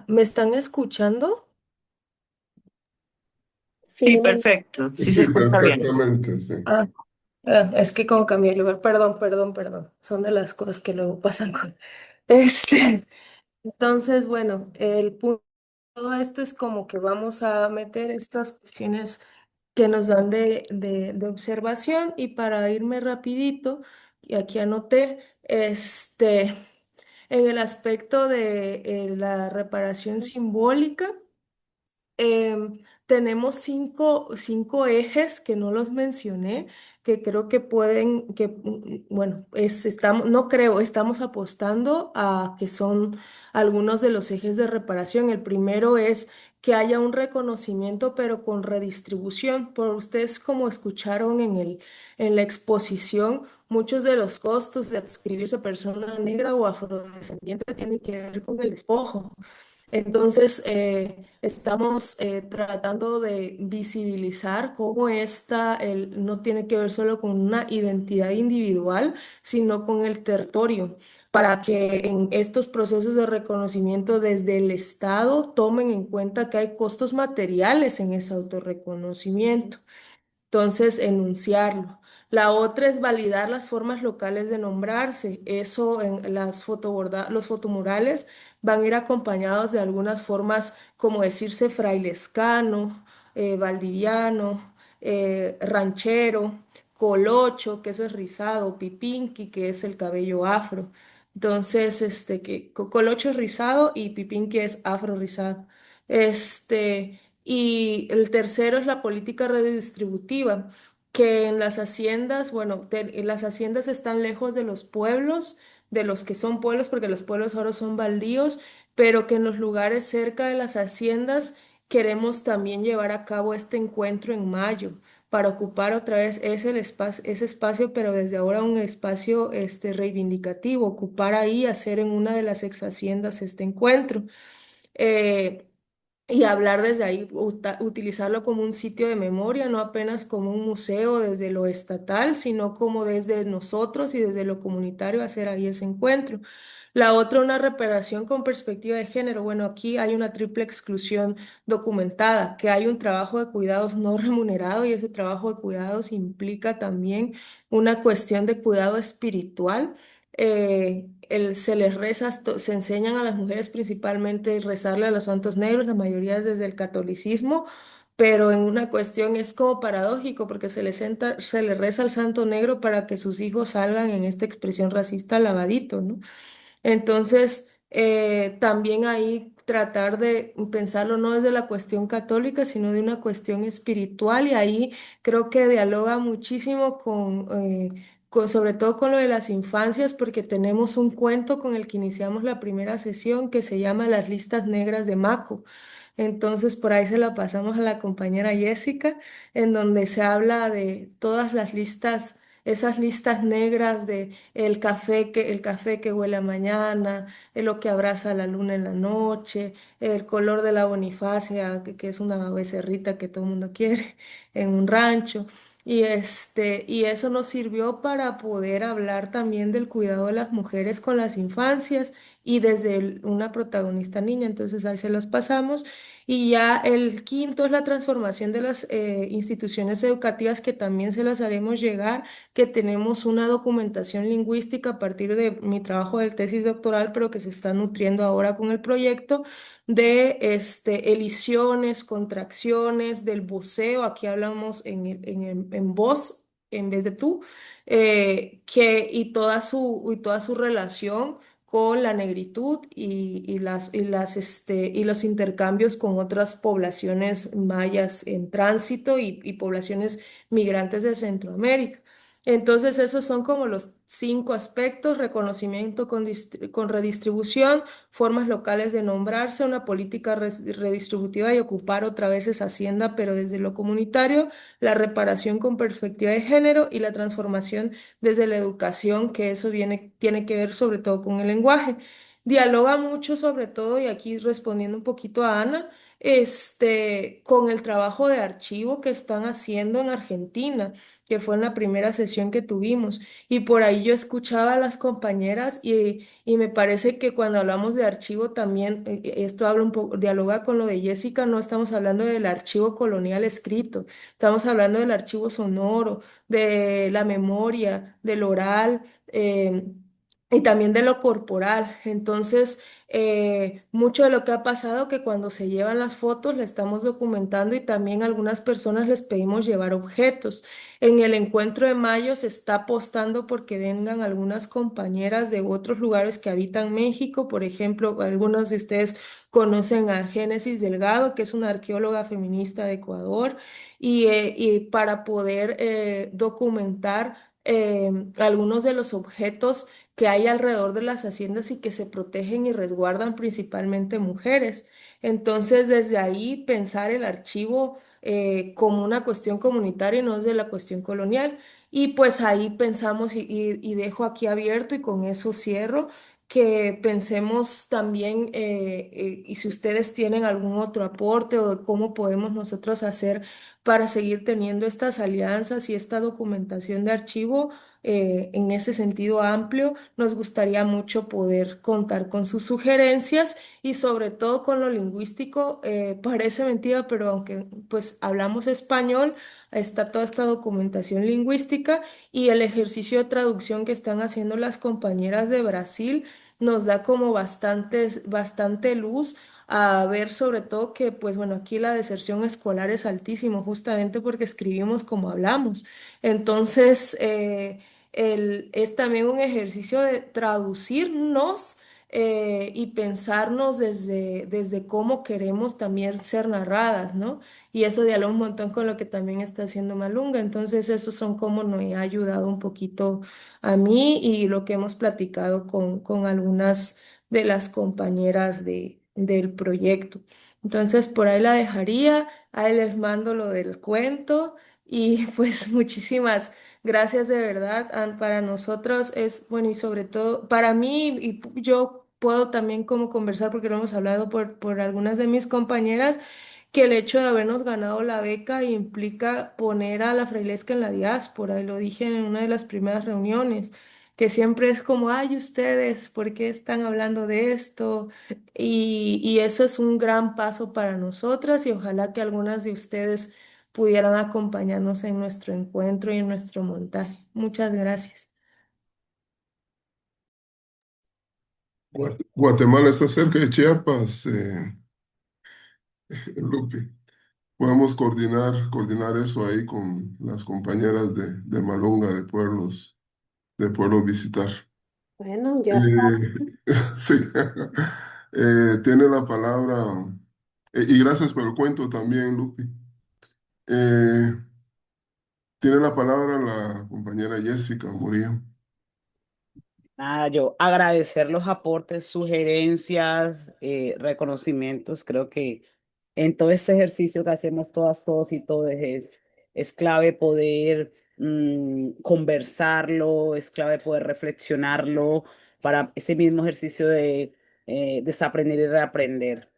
¿Me están escuchando? Sí, Sí, perfecto. Sí se Sí, escucha bien. perfectamente, sí. Ah, es que como cambié el lugar, perdón, son de las cosas que luego pasan Este, entonces, bueno, el punto de todo esto es como que vamos a meter estas cuestiones que nos dan de observación y para irme rapidito, y aquí anoté, en el aspecto de la reparación simbólica. Tenemos cinco ejes que no los mencioné, que creo que pueden, bueno, estamos, no creo, estamos apostando a que son algunos de los ejes de reparación. El primero es que haya un reconocimiento, pero con redistribución. Por ustedes, como escucharon en la exposición, muchos de los costos de adscribirse a persona negra o afrodescendiente tienen que ver con el despojo. Entonces, estamos tratando de visibilizar cómo no tiene que ver solo con una identidad individual, sino con el territorio, para que en estos procesos de reconocimiento desde el Estado tomen en cuenta que hay costos materiales en ese autorreconocimiento. Entonces, enunciarlo. La otra es validar las formas locales de nombrarse. Eso en los fotomurales van a ir acompañados de algunas formas como decirse frailescano, valdiviano, ranchero, colocho, que eso es rizado, pipinqui, que es el cabello afro. Entonces, colocho es rizado y pipinqui es afro rizado. Y el tercero es la política redistributiva, que en las haciendas, bueno, las haciendas están lejos de los pueblos, de los que son pueblos, porque los pueblos ahora son baldíos, pero que en los lugares cerca de las haciendas queremos también llevar a cabo este encuentro en mayo para ocupar otra vez ese espacio, pero desde ahora un espacio reivindicativo, ocupar ahí, hacer en una de las ex haciendas este encuentro. Eh, y hablar desde ahí, utilizarlo como un sitio de memoria, no apenas como un museo desde lo estatal, sino como desde nosotros y desde lo comunitario hacer ahí ese encuentro. La otra, una reparación con perspectiva de género. Bueno, aquí hay una triple exclusión documentada, que hay un trabajo de cuidados no remunerado y ese trabajo de cuidados implica también una cuestión de cuidado espiritual. Se les reza, se enseñan a las mujeres principalmente rezarle a los santos negros, la mayoría es desde el catolicismo, pero en una cuestión es como paradójico porque se le reza al santo negro para que sus hijos salgan en esta expresión racista lavadito, ¿no? Entonces, también ahí tratar de pensarlo no desde la cuestión católica, sino de una cuestión espiritual y ahí creo que dialoga muchísimo sobre todo con lo de las infancias, porque tenemos un cuento con el que iniciamos la primera sesión que se llama Las listas negras de Maco. Entonces, por ahí se la pasamos a la compañera Jessica, en donde se habla de todas las listas, esas listas negras de el café que huele a mañana, lo que abraza la luna en la noche, el color de la bonifacia, que es una becerrita que todo el mundo quiere en un rancho. Y eso nos sirvió para poder hablar también del cuidado de las mujeres con las infancias y desde una protagonista niña. Entonces ahí se los pasamos. Y ya el quinto es la transformación de las instituciones educativas que también se las haremos llegar, que tenemos una documentación lingüística a partir de mi trabajo de tesis doctoral, pero que se está nutriendo ahora con el proyecto de elisiones, contracciones, del voceo. Aquí hablamos en voz en vez de tú, y toda su relación con la negritud y los intercambios con otras poblaciones mayas en tránsito y poblaciones migrantes de Centroamérica. Entonces, esos son como los cinco aspectos: reconocimiento con redistribución, formas locales de nombrarse, una política redistributiva y ocupar otra vez esa hacienda, pero desde lo comunitario, la reparación con perspectiva de género y la transformación desde la educación, que eso tiene que ver sobre todo con el lenguaje. Dialoga mucho sobre todo, y aquí respondiendo un poquito a Ana, con el trabajo de archivo que están haciendo en Argentina, que fue en la primera sesión que tuvimos. Y por ahí yo escuchaba a las compañeras y me parece que cuando hablamos de archivo también, esto habla un poco, dialoga con lo de Jessica, no estamos hablando del archivo colonial escrito, estamos hablando del archivo sonoro, de la memoria, del oral. y también de lo corporal. Entonces, mucho de lo que ha pasado que cuando se llevan las fotos la estamos documentando y también a algunas personas les pedimos llevar objetos. En el encuentro de mayo se está apostando porque vengan algunas compañeras de otros lugares que habitan México. Por ejemplo, algunos de ustedes conocen a Génesis Delgado, que es una arqueóloga feminista de Ecuador, y para poder documentar algunos de los objetos que hay alrededor de las haciendas y que se protegen y resguardan principalmente mujeres. Entonces, desde ahí pensar el archivo como una cuestión comunitaria y no es de la cuestión colonial. Y pues ahí pensamos y dejo aquí abierto y con eso cierro. Que pensemos también, y si ustedes tienen algún otro aporte o de cómo podemos nosotros hacer para seguir teniendo estas alianzas y esta documentación de archivo, en ese sentido amplio, nos gustaría mucho poder contar con sus sugerencias y sobre todo con lo lingüístico. Parece mentira, pero aunque pues hablamos español, está toda esta documentación lingüística y el ejercicio de traducción que están haciendo las compañeras de Brasil nos da como bastante luz a ver sobre todo que, pues bueno, aquí la deserción escolar es altísimo justamente porque escribimos como hablamos. Entonces, es también un ejercicio de traducirnos y pensarnos desde cómo queremos también ser narradas, ¿no? Y eso dialoga un montón con lo que también está haciendo Malunga. Entonces, esos son como nos ha ayudado un poquito a mí y lo que hemos platicado con algunas de las compañeras del proyecto. Entonces, por ahí la dejaría, ahí les mando lo del cuento y pues muchísimas gracias de verdad. Para nosotros es, bueno, y sobre todo para mí, yo puedo también como conversar porque lo hemos hablado por algunas de mis compañeras, que el hecho de habernos ganado la beca implica poner a la frailesca en la diáspora, y lo dije en una de las primeras reuniones, que siempre es como, ay, ustedes, ¿por qué están hablando de esto? Y eso es un gran paso para nosotras y ojalá que algunas de ustedes pudieran acompañarnos en nuestro encuentro y en nuestro montaje. Muchas gracias. Guatemala está cerca de Chiapas, Lupi. Podemos coordinar eso ahí con las compañeras de Malunga, de pueblos visitar. Bueno, ya Eh, saben. sí. Tiene la palabra, y gracias por el cuento también, Lupi. Eh, Tiene la palabra la compañera Jessica Murillo. Nada, yo agradecer los aportes, sugerencias, reconocimientos. Creo que en todo este ejercicio que hacemos todas, todos y todos es clave poder conversarlo, es clave poder reflexionarlo para ese mismo ejercicio de desaprender y reaprender.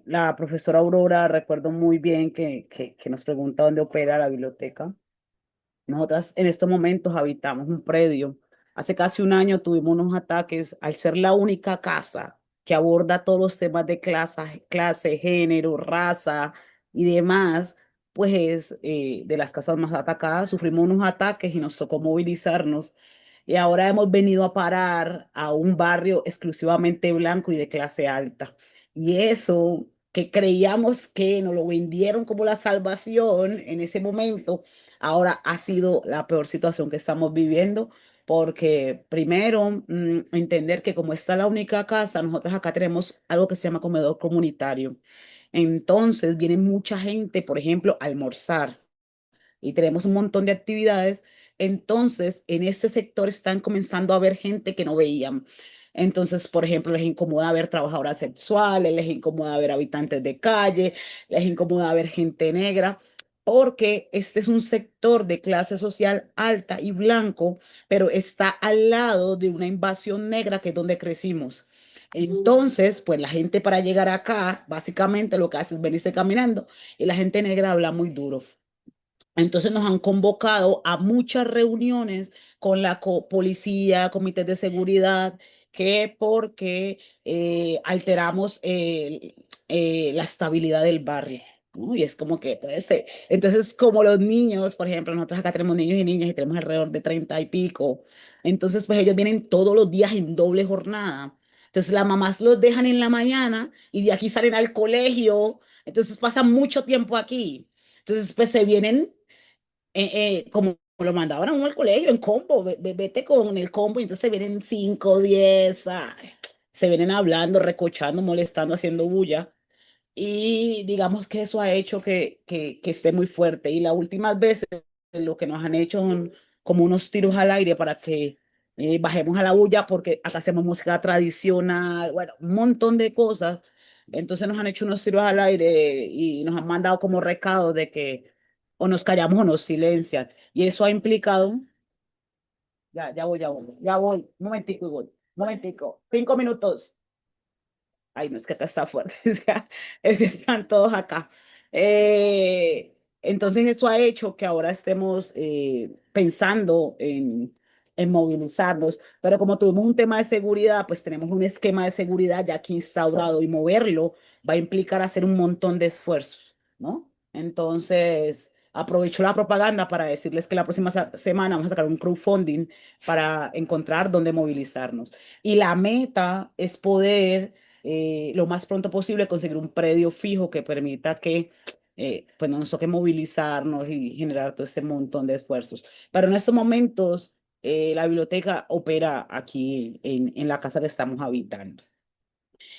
La profesora Aurora, recuerdo muy bien que nos pregunta dónde opera la biblioteca. Nosotras en estos momentos habitamos un predio. Hace casi un año tuvimos unos ataques al ser la única casa que aborda todos los temas de clase, género, raza y demás, pues es de las casas más atacadas. Sufrimos unos ataques y nos tocó movilizarnos. Y ahora hemos venido a parar a un barrio exclusivamente blanco y de clase alta. Y eso que creíamos que nos lo vendieron como la salvación en ese momento, ahora ha sido la peor situación que estamos viviendo, porque primero, entender que como está la única casa, nosotros acá tenemos algo que se llama comedor comunitario. Entonces viene mucha gente, por ejemplo, a almorzar y tenemos un montón de actividades. Entonces, en este sector están comenzando a ver gente que no veían. Entonces, por ejemplo, les incomoda ver trabajadoras sexuales, les incomoda ver habitantes de calle, les incomoda ver gente negra, porque este es un sector de clase social alta y blanco, pero está al lado de una invasión negra que es donde crecimos. Entonces, pues la gente para llegar acá, básicamente lo que hace es venirse caminando y la gente negra habla muy duro. Entonces nos han convocado a muchas reuniones con la policía, comités de seguridad, que porque alteramos la estabilidad del barrio. ¿no? Y es como que, entonces, como los niños, por ejemplo, nosotros acá tenemos niños y niñas y tenemos alrededor de 30 y pico, entonces pues ellos vienen todos los días en doble jornada. Entonces las mamás los dejan en la mañana y de aquí salen al colegio, entonces pasan mucho tiempo aquí. Entonces pues se vienen como lo mandaban a uno al colegio en combo, vete con el combo y entonces vienen 5, 10, se vienen hablando, recochando, molestando, haciendo bulla. Y digamos que eso ha hecho que esté muy fuerte. Y las últimas veces lo que nos han hecho son como unos tiros al aire para que bajemos a la bulla porque acá hacemos música tradicional, bueno, un montón de cosas. Entonces nos han hecho unos tiros al aire y nos han mandado como recado de que o nos callamos o nos silencian. Y eso ha implicado, ya voy, un momentico y voy, un momentico, 5 minutos. Ay, no, es que acá está fuerte, o sea, es que están todos acá. Entonces, esto ha hecho que ahora estemos pensando en movilizarnos, pero como tuvimos un tema de seguridad, pues tenemos un esquema de seguridad ya aquí instaurado y moverlo va a implicar hacer un montón de esfuerzos, ¿no? Entonces, aprovecho la propaganda para decirles que la próxima semana vamos a sacar un crowdfunding para encontrar dónde movilizarnos. Y la meta es poder lo más pronto posible conseguir un predio fijo que permita que pues no nos toque movilizarnos y generar todo este montón de esfuerzos. Pero en estos momentos la biblioteca opera aquí en la casa que estamos habitando.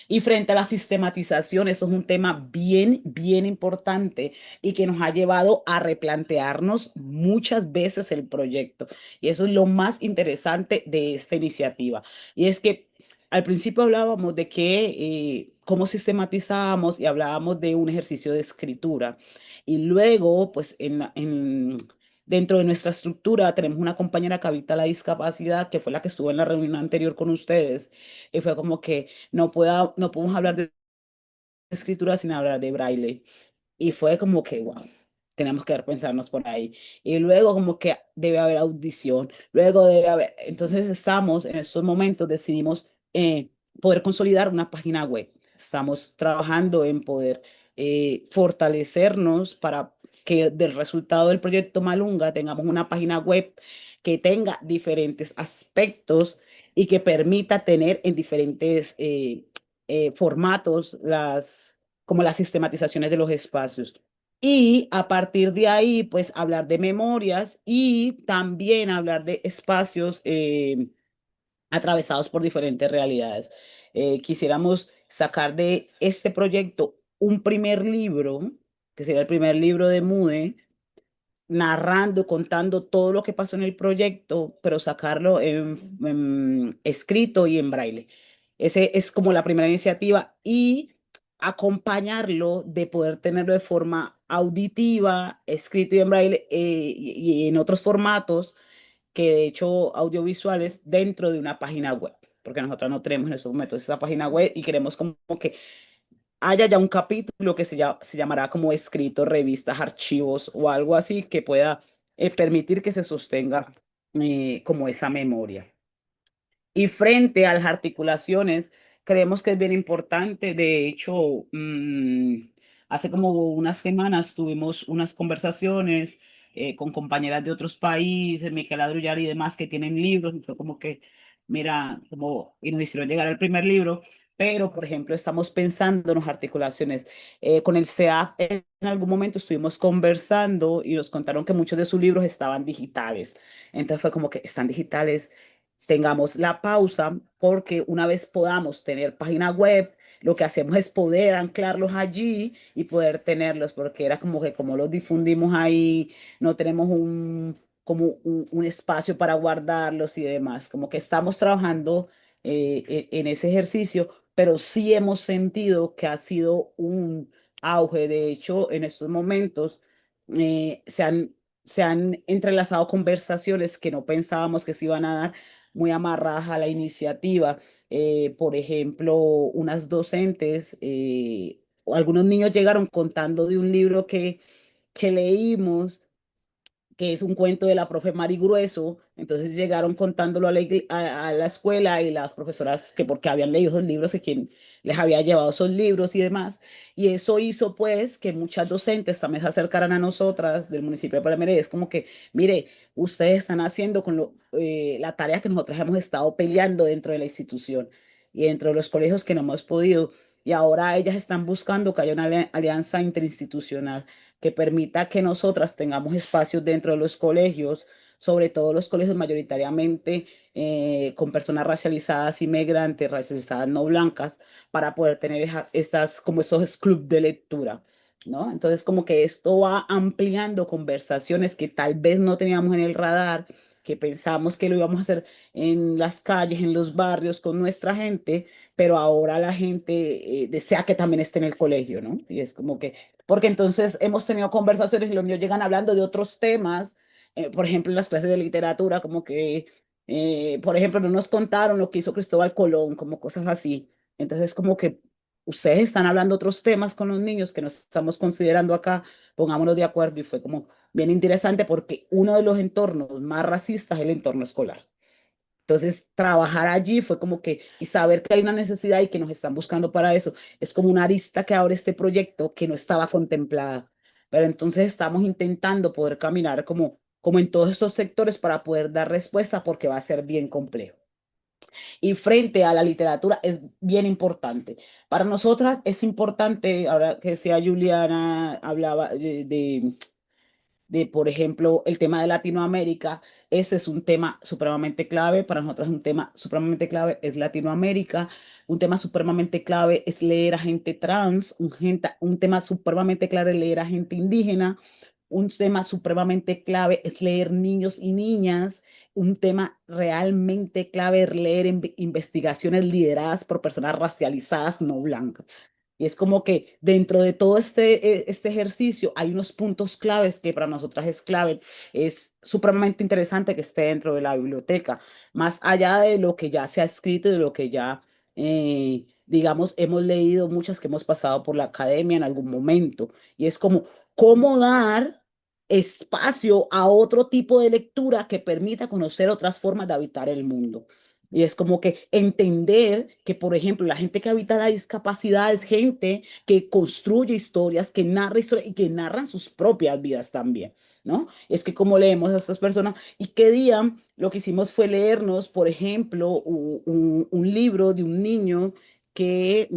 Y frente a la sistematización, eso es un tema bien, bien importante y que nos ha llevado a replantearnos muchas veces el proyecto. Y eso es lo más interesante de esta iniciativa. Y es que al principio hablábamos de que cómo sistematizábamos y hablábamos de un ejercicio de escritura. Y luego, pues dentro de nuestra estructura tenemos una compañera que habita la discapacidad, que fue la que estuvo en la reunión anterior con ustedes. Y fue como que no podemos hablar de escritura sin hablar de braille. Y fue como que, wow, tenemos que pensarnos por ahí. Y luego como que debe haber audición, luego debe haber, entonces estamos en estos momentos, decidimos poder consolidar una página web. Estamos trabajando en poder fortalecernos para que del resultado del proyecto Malunga tengamos una página web que tenga diferentes aspectos y que permita tener en diferentes formatos como las sistematizaciones de los espacios. Y a partir de ahí, pues hablar de memorias y también hablar de espacios atravesados por diferentes realidades. Quisiéramos sacar de este proyecto un primer libro, que sería el primer libro de MUDE, narrando, contando todo lo que pasó en el proyecto, pero sacarlo en escrito y en braille. Ese es como la primera iniciativa y acompañarlo de poder tenerlo de forma auditiva, escrito y en braille y en otros formatos que de hecho audiovisuales dentro de una página web, porque nosotros no tenemos en estos momentos esa página web y queremos como que haya ya un capítulo que se llamará como escritos, revistas, archivos o algo así que pueda permitir que se sostenga como esa memoria. Y frente a las articulaciones, creemos que es bien importante. De hecho, hace como unas semanas tuvimos unas conversaciones con compañeras de otros países, Miquela Drullar y demás, que tienen libros. Y fue como que, mira, y nos hicieron llegar el primer libro. Pero, por ejemplo, estamos pensando en las articulaciones. Con el CEAP en algún momento estuvimos conversando y nos contaron que muchos de sus libros estaban digitales. Entonces fue como que están digitales, tengamos la pausa, porque una vez podamos tener página web, lo que hacemos es poder anclarlos allí y poder tenerlos, porque era como que como los difundimos ahí, no tenemos un espacio para guardarlos y demás, como que estamos trabajando en ese ejercicio, pero sí hemos sentido que ha sido un auge. De hecho, en estos momentos se han entrelazado conversaciones que no pensábamos que se iban a dar muy amarradas a la iniciativa. Por ejemplo, unas docentes o algunos niños llegaron contando de un libro que leímos que es un cuento de la profe Mari Grueso. Entonces llegaron contándolo a la escuela y las profesoras que porque habían leído esos libros y quien les había llevado esos libros y demás. Y eso hizo pues que muchas docentes también se acercaran a nosotras del municipio de Palmera. Es como que, mire, ustedes están haciendo con la tarea que nosotros hemos estado peleando dentro de la institución y dentro de los colegios que no hemos podido. Y ahora ellas están buscando que haya una alianza interinstitucional que permita que nosotras tengamos espacios dentro de los colegios, sobre todo los colegios mayoritariamente con personas racializadas, inmigrantes, racializadas no blancas, para poder tener estas, como esos clubes de lectura, ¿no? Entonces, como que esto va ampliando conversaciones que tal vez no teníamos en el radar, que pensamos que lo íbamos a hacer en las calles, en los barrios, con nuestra gente, pero ahora la gente desea que también esté en el colegio, ¿no? Y es como que porque entonces hemos tenido conversaciones y los niños llegan hablando de otros temas, por ejemplo, en las clases de literatura, como que, por ejemplo, no nos contaron lo que hizo Cristóbal Colón, como cosas así. Entonces, como que ustedes están hablando otros temas con los niños que nos estamos considerando acá, pongámonos de acuerdo y fue como bien interesante porque uno de los entornos más racistas es el entorno escolar. Entonces, trabajar allí fue como que, y saber que hay una necesidad y que nos están buscando para eso, es como una arista que abre este proyecto que no estaba contemplada. Pero entonces estamos intentando poder caminar como en todos estos sectores para poder dar respuesta porque va a ser bien complejo. Y frente a la literatura es bien importante. Para nosotras es importante, ahora que decía Juliana, hablaba por ejemplo, el tema de Latinoamérica. Ese es un tema supremamente clave. Para nosotros un tema supremamente clave es Latinoamérica. Un tema supremamente clave es leer a gente trans. Un tema supremamente clave es leer a gente indígena. Un tema supremamente clave es leer niños y niñas. Un tema realmente clave es leer investigaciones lideradas por personas racializadas no blancas. Y es como que dentro de todo este ejercicio hay unos puntos claves que para nosotras es clave. Es supremamente interesante que esté dentro de la biblioteca, más allá de lo que ya se ha escrito y de lo que ya, digamos, hemos leído muchas que hemos pasado por la academia en algún momento. Y es como, ¿cómo dar espacio a otro tipo de lectura que permita conocer otras formas de habitar el mundo? Y es como que entender que, por ejemplo, la gente que habita la discapacidad es gente que construye historias, que narra historias y que narran sus propias vidas también, ¿no? Es que como leemos a estas personas y qué día lo que hicimos fue leernos, por ejemplo, un libro de un niño que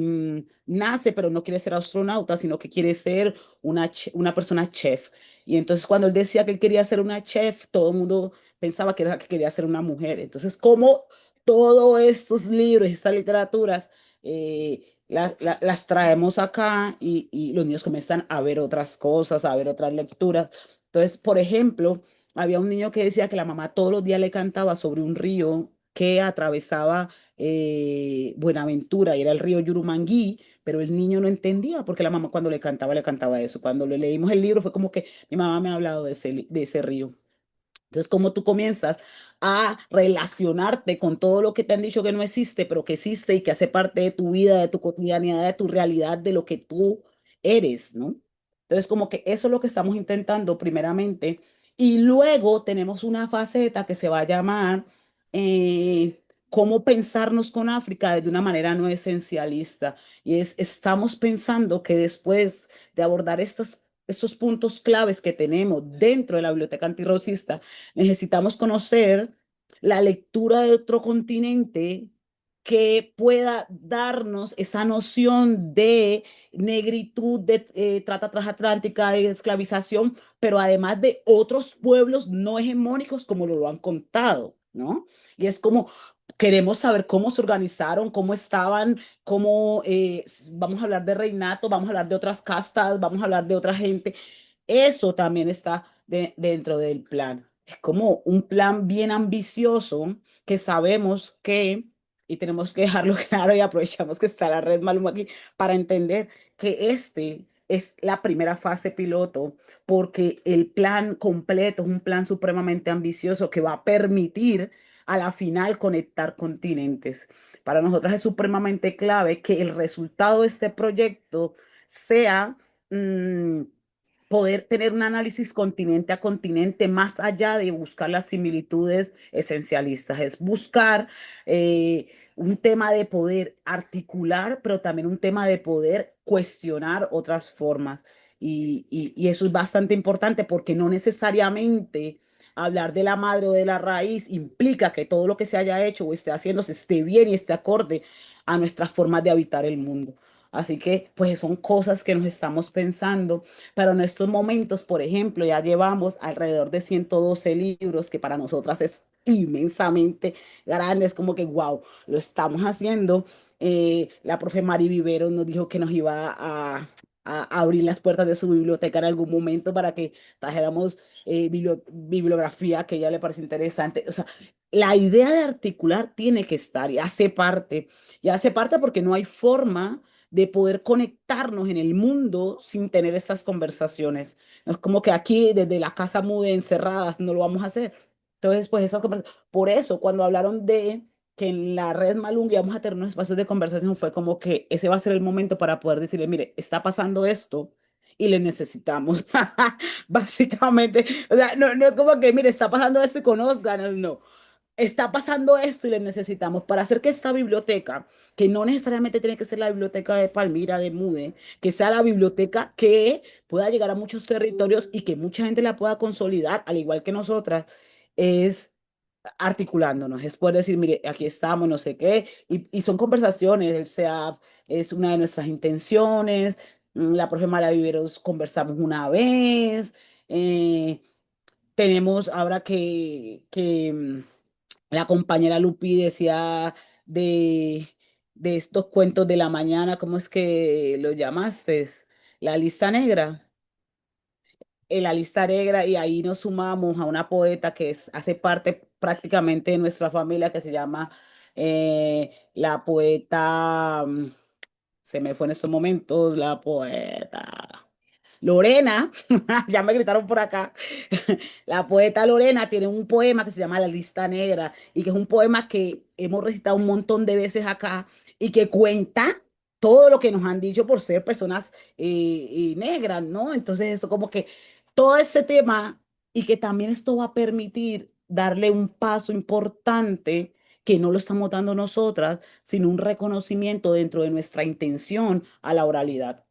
nace pero no quiere ser astronauta, sino que quiere ser una persona chef. Y entonces cuando él decía que él quería ser una chef, todo el mundo pensaba que era que quería ser una mujer. Entonces, ¿cómo todos estos libros, estas literaturas, las traemos acá y los niños comienzan a ver otras cosas, a ver otras lecturas? Entonces, por ejemplo, había un niño que decía que la mamá todos los días le cantaba sobre un río que atravesaba Buenaventura y era el río Yurumangui, pero el niño no entendía porque la mamá cuando le cantaba eso. Cuando le leímos el libro fue como que mi mamá me ha hablado de ese río. Entonces, como tú comienzas a relacionarte con todo lo que te han dicho que no existe, pero que existe y que hace parte de tu vida, de tu cotidianidad, de tu realidad, de lo que tú eres, ¿no? Entonces, como que eso es lo que estamos intentando primeramente. Y luego tenemos una faceta que se va a llamar cómo pensarnos con África de una manera no esencialista. Y estamos pensando que después de abordar estos puntos claves que tenemos dentro de la biblioteca antirracista, necesitamos conocer la lectura de otro continente que pueda darnos esa noción de negritud, de trata transatlántica, de esclavización, pero además de otros pueblos no hegemónicos como lo han contado, ¿no? Y es como, queremos saber cómo se organizaron, cómo estaban, cómo, vamos a hablar de reinato, vamos a hablar de otras castas, vamos a hablar de otra gente. Eso también está dentro del plan. Es como un plan bien ambicioso que sabemos que, y tenemos que dejarlo claro y aprovechamos que está la red Maluma aquí para entender que este es la primera fase piloto porque el plan completo es un plan supremamente ambicioso que va a permitir a la final conectar continentes. Para nosotros es supremamente clave que el resultado de este proyecto sea poder tener un análisis continente a continente más allá de buscar las similitudes esencialistas, es buscar un tema de poder articular, pero también un tema de poder cuestionar otras formas. Y eso es bastante importante porque no necesariamente hablar de la madre o de la raíz implica que todo lo que se haya hecho o esté haciendo se esté bien y esté acorde a nuestras formas de habitar el mundo. Así que, pues son cosas que nos estamos pensando, pero en estos momentos, por ejemplo, ya llevamos alrededor de 112 libros, que para nosotras es inmensamente grande, es como que, wow, lo estamos haciendo. La profe Mari Vivero nos dijo que nos iba a abrir las puertas de su biblioteca en algún momento para que trajéramos bibliografía que a ella le parece interesante. O sea, la idea de articular tiene que estar y hace parte porque no hay forma de poder conectarnos en el mundo sin tener estas conversaciones. No es como que aquí desde la casa mude encerradas no lo vamos a hacer. Entonces, pues esas conversaciones, por eso cuando hablaron de que en la red Malunga íbamos a tener unos espacios de conversación, fue como que ese va a ser el momento para poder decirle, mire, está pasando esto y le necesitamos. Básicamente, o sea, no es como que, mire, está pasando esto y conozcan, no. Está pasando esto y le necesitamos para hacer que esta biblioteca, que no necesariamente tiene que ser la biblioteca de Palmira, de Mude, que sea la biblioteca que pueda llegar a muchos territorios y que mucha gente la pueda consolidar, al igual que nosotras, es articulándonos, es poder decir, mire, aquí estamos, no sé qué, y son conversaciones, el SEAP es una de nuestras intenciones, la profe Mara Viveros conversamos una vez, tenemos ahora que la compañera Lupi decía de, de estos cuentos de la mañana, ¿cómo es que lo llamaste? La lista negra. En la lista negra y ahí nos sumamos a una poeta que hace parte prácticamente de nuestra familia que se llama la poeta, se me fue en estos momentos, la poeta Lorena, ya me gritaron por acá, la poeta Lorena tiene un poema que se llama La Lista Negra y que es un poema que hemos recitado un montón de veces acá y que cuenta todo lo que nos han dicho por ser personas negras, ¿no? Entonces esto como que todo ese tema y que también esto va a permitir darle un paso importante que no lo estamos dando nosotras, sino un reconocimiento dentro de nuestra intención a la oralidad.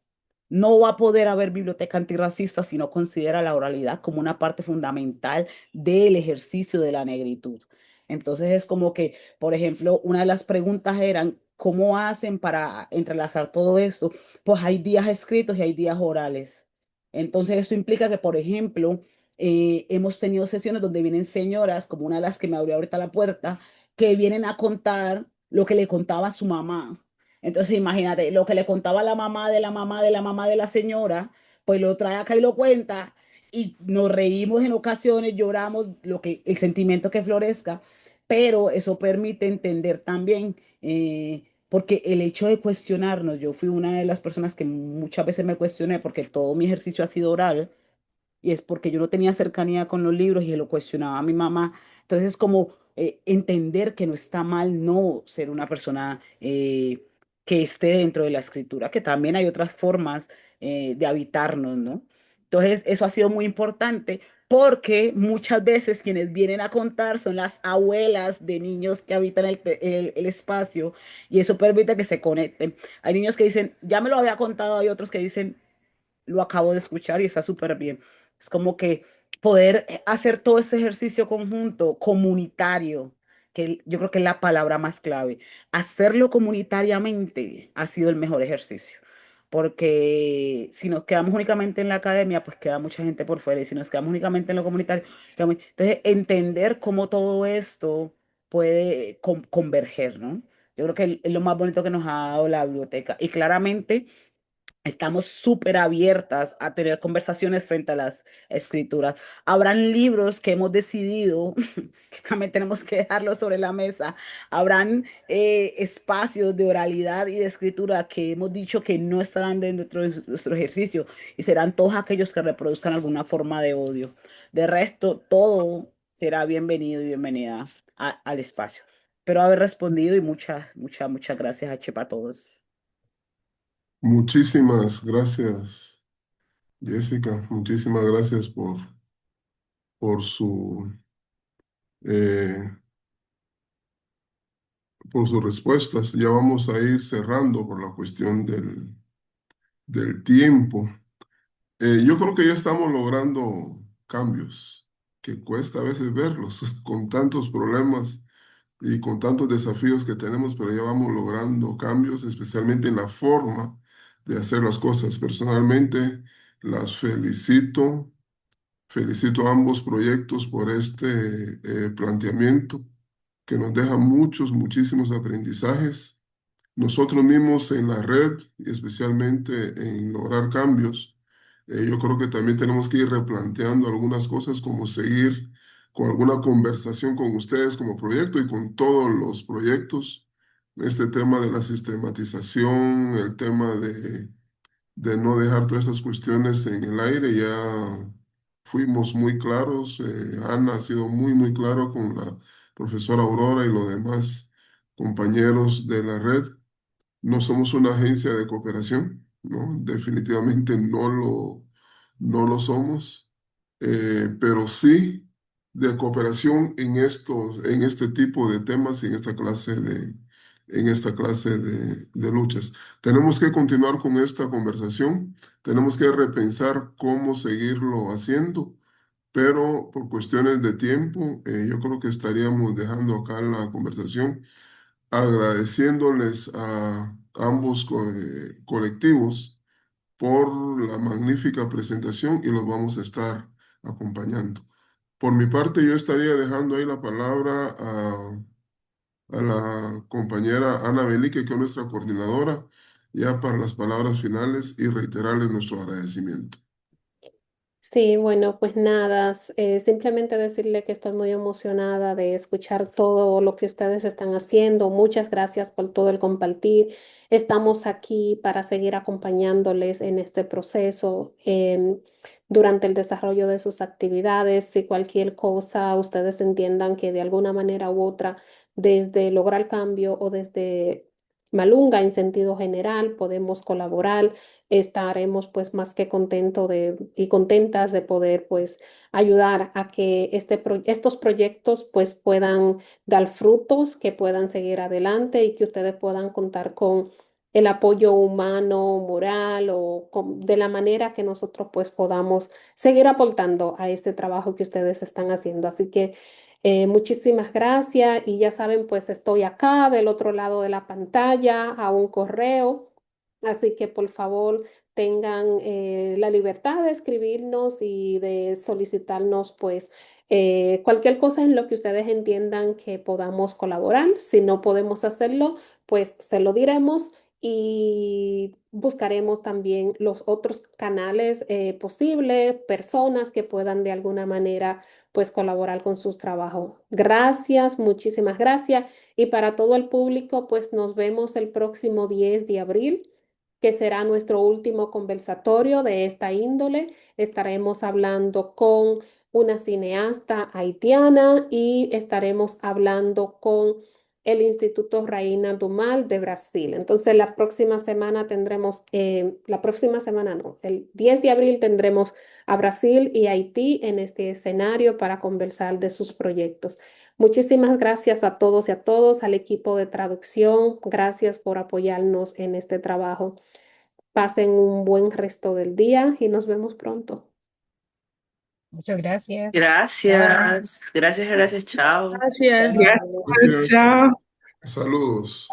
No va a poder haber biblioteca antirracista si no considera la oralidad como una parte fundamental del ejercicio de la negritud. Entonces es como que, por ejemplo, una de las preguntas eran, ¿cómo hacen para entrelazar todo esto? Pues hay días escritos y hay días orales. Entonces esto implica que, por ejemplo, hemos tenido sesiones donde vienen señoras, como una de las que me abrió ahorita la puerta, que vienen a contar lo que le contaba a su mamá. Entonces, imagínate, lo que le contaba la mamá de la mamá de la mamá de la señora, pues lo trae acá y lo cuenta y nos reímos en ocasiones, lloramos, el sentimiento que florezca, pero eso permite entender también, porque el hecho de cuestionarnos, yo fui una de las personas que muchas veces me cuestioné porque todo mi ejercicio ha sido oral y es porque yo no tenía cercanía con los libros y lo cuestionaba a mi mamá. Entonces es como entender que no está mal no ser una persona que esté dentro de la escritura, que también hay otras formas de habitarnos, ¿no? Entonces eso ha sido muy importante porque muchas veces quienes vienen a contar son las abuelas de niños que habitan el espacio y eso permite que se conecten. Hay niños que dicen, ya me lo había contado, hay otros que dicen, lo acabo de escuchar y está súper bien. Es como que poder hacer todo ese ejercicio conjunto, comunitario, que yo creo que es la palabra más clave. Hacerlo comunitariamente ha sido el mejor ejercicio. Porque si nos quedamos únicamente en la academia, pues queda mucha gente por fuera. Y si nos quedamos únicamente en lo comunitario, entonces entender cómo todo esto puede converger, ¿no? Yo creo que es lo más bonito que nos ha dado la biblioteca. Y claramente estamos súper abiertas a tener conversaciones frente a las escrituras. Habrán libros que hemos decidido que también tenemos que dejarlos sobre la mesa. Habrán espacios de oralidad y de escritura que hemos dicho que no estarán dentro de nuestro ejercicio y serán todos aquellos que reproduzcan alguna forma de odio. De resto, todo será bienvenido y bienvenida al espacio. Espero haber respondido y muchas gracias a Chepa a todos. Muchísimas gracias, Jessica, muchísimas gracias por su, eh, por sus respuestas. Ya vamos a ir cerrando por la cuestión del tiempo. Yo creo que ya estamos logrando cambios que cuesta a veces verlos con tantos problemas y con tantos desafíos que tenemos, pero ya vamos logrando cambios, especialmente en la forma de hacer las cosas. Personalmente, las felicito. Felicito a ambos proyectos por este planteamiento que nos deja muchísimos aprendizajes. Nosotros mismos en la red, y especialmente en lograr cambios, yo creo que también tenemos que ir replanteando algunas cosas, como seguir con alguna conversación con ustedes como proyecto y con todos los proyectos. Este tema de la sistematización, el tema de no dejar todas esas cuestiones en el aire, ya fuimos muy claros. Ana ha sido muy claro con la profesora Aurora y los demás compañeros de la red. No somos una agencia de cooperación, ¿no? Definitivamente no lo somos, pero sí de cooperación en este tipo de temas y en esta clase de luchas. Tenemos que continuar con esta conversación, tenemos que repensar cómo seguirlo haciendo, pero por cuestiones de tiempo, yo creo que estaríamos dejando acá la conversación agradeciéndoles a ambos colectivos por la magnífica presentación y los vamos a estar acompañando. Por mi parte, yo estaría dejando ahí la palabra a la compañera Ana Belique, que es nuestra coordinadora, ya para las palabras finales y reiterarles nuestro agradecimiento. Sí, bueno, pues nada, simplemente decirle que estoy muy emocionada de escuchar todo lo que ustedes están haciendo. Muchas gracias por todo el compartir. Estamos aquí para seguir acompañándoles en este proceso durante el desarrollo de sus actividades. Si cualquier cosa ustedes entiendan que de alguna manera u otra, desde lograr cambio o desde Malunga en sentido general, podemos colaborar, estaremos pues más que y contentas de poder pues ayudar a que estos proyectos pues puedan dar frutos, que puedan seguir adelante y que ustedes puedan contar con el apoyo humano, moral o de la manera que nosotros pues podamos seguir aportando a este trabajo que ustedes están haciendo. Así que muchísimas gracias y ya saben pues estoy acá del otro lado de la pantalla a un correo. Así que por favor tengan la libertad de escribirnos y de solicitarnos pues cualquier cosa en lo que ustedes entiendan que podamos colaborar. Si no podemos hacerlo, pues se lo diremos y buscaremos también los otros canales posibles, personas que puedan de alguna manera pues colaborar con sus trabajos. Gracias, muchísimas gracias. Y para todo el público, pues nos vemos el próximo 10 de abril, que será nuestro último conversatorio de esta índole. Estaremos hablando con una cineasta haitiana y estaremos hablando con el Instituto Rainha do Mar de Brasil. Entonces, la próxima semana tendremos, la próxima semana no, el 10 de abril tendremos a Brasil y Haití en este escenario para conversar de sus proyectos. Muchísimas gracias a todos y a todos, al equipo de traducción. Gracias por apoyarnos en este trabajo. Pasen un buen resto del día y nos vemos pronto. Muchas gracias. Gracias, chao. Gracias. Gracias. Chao. Saludos.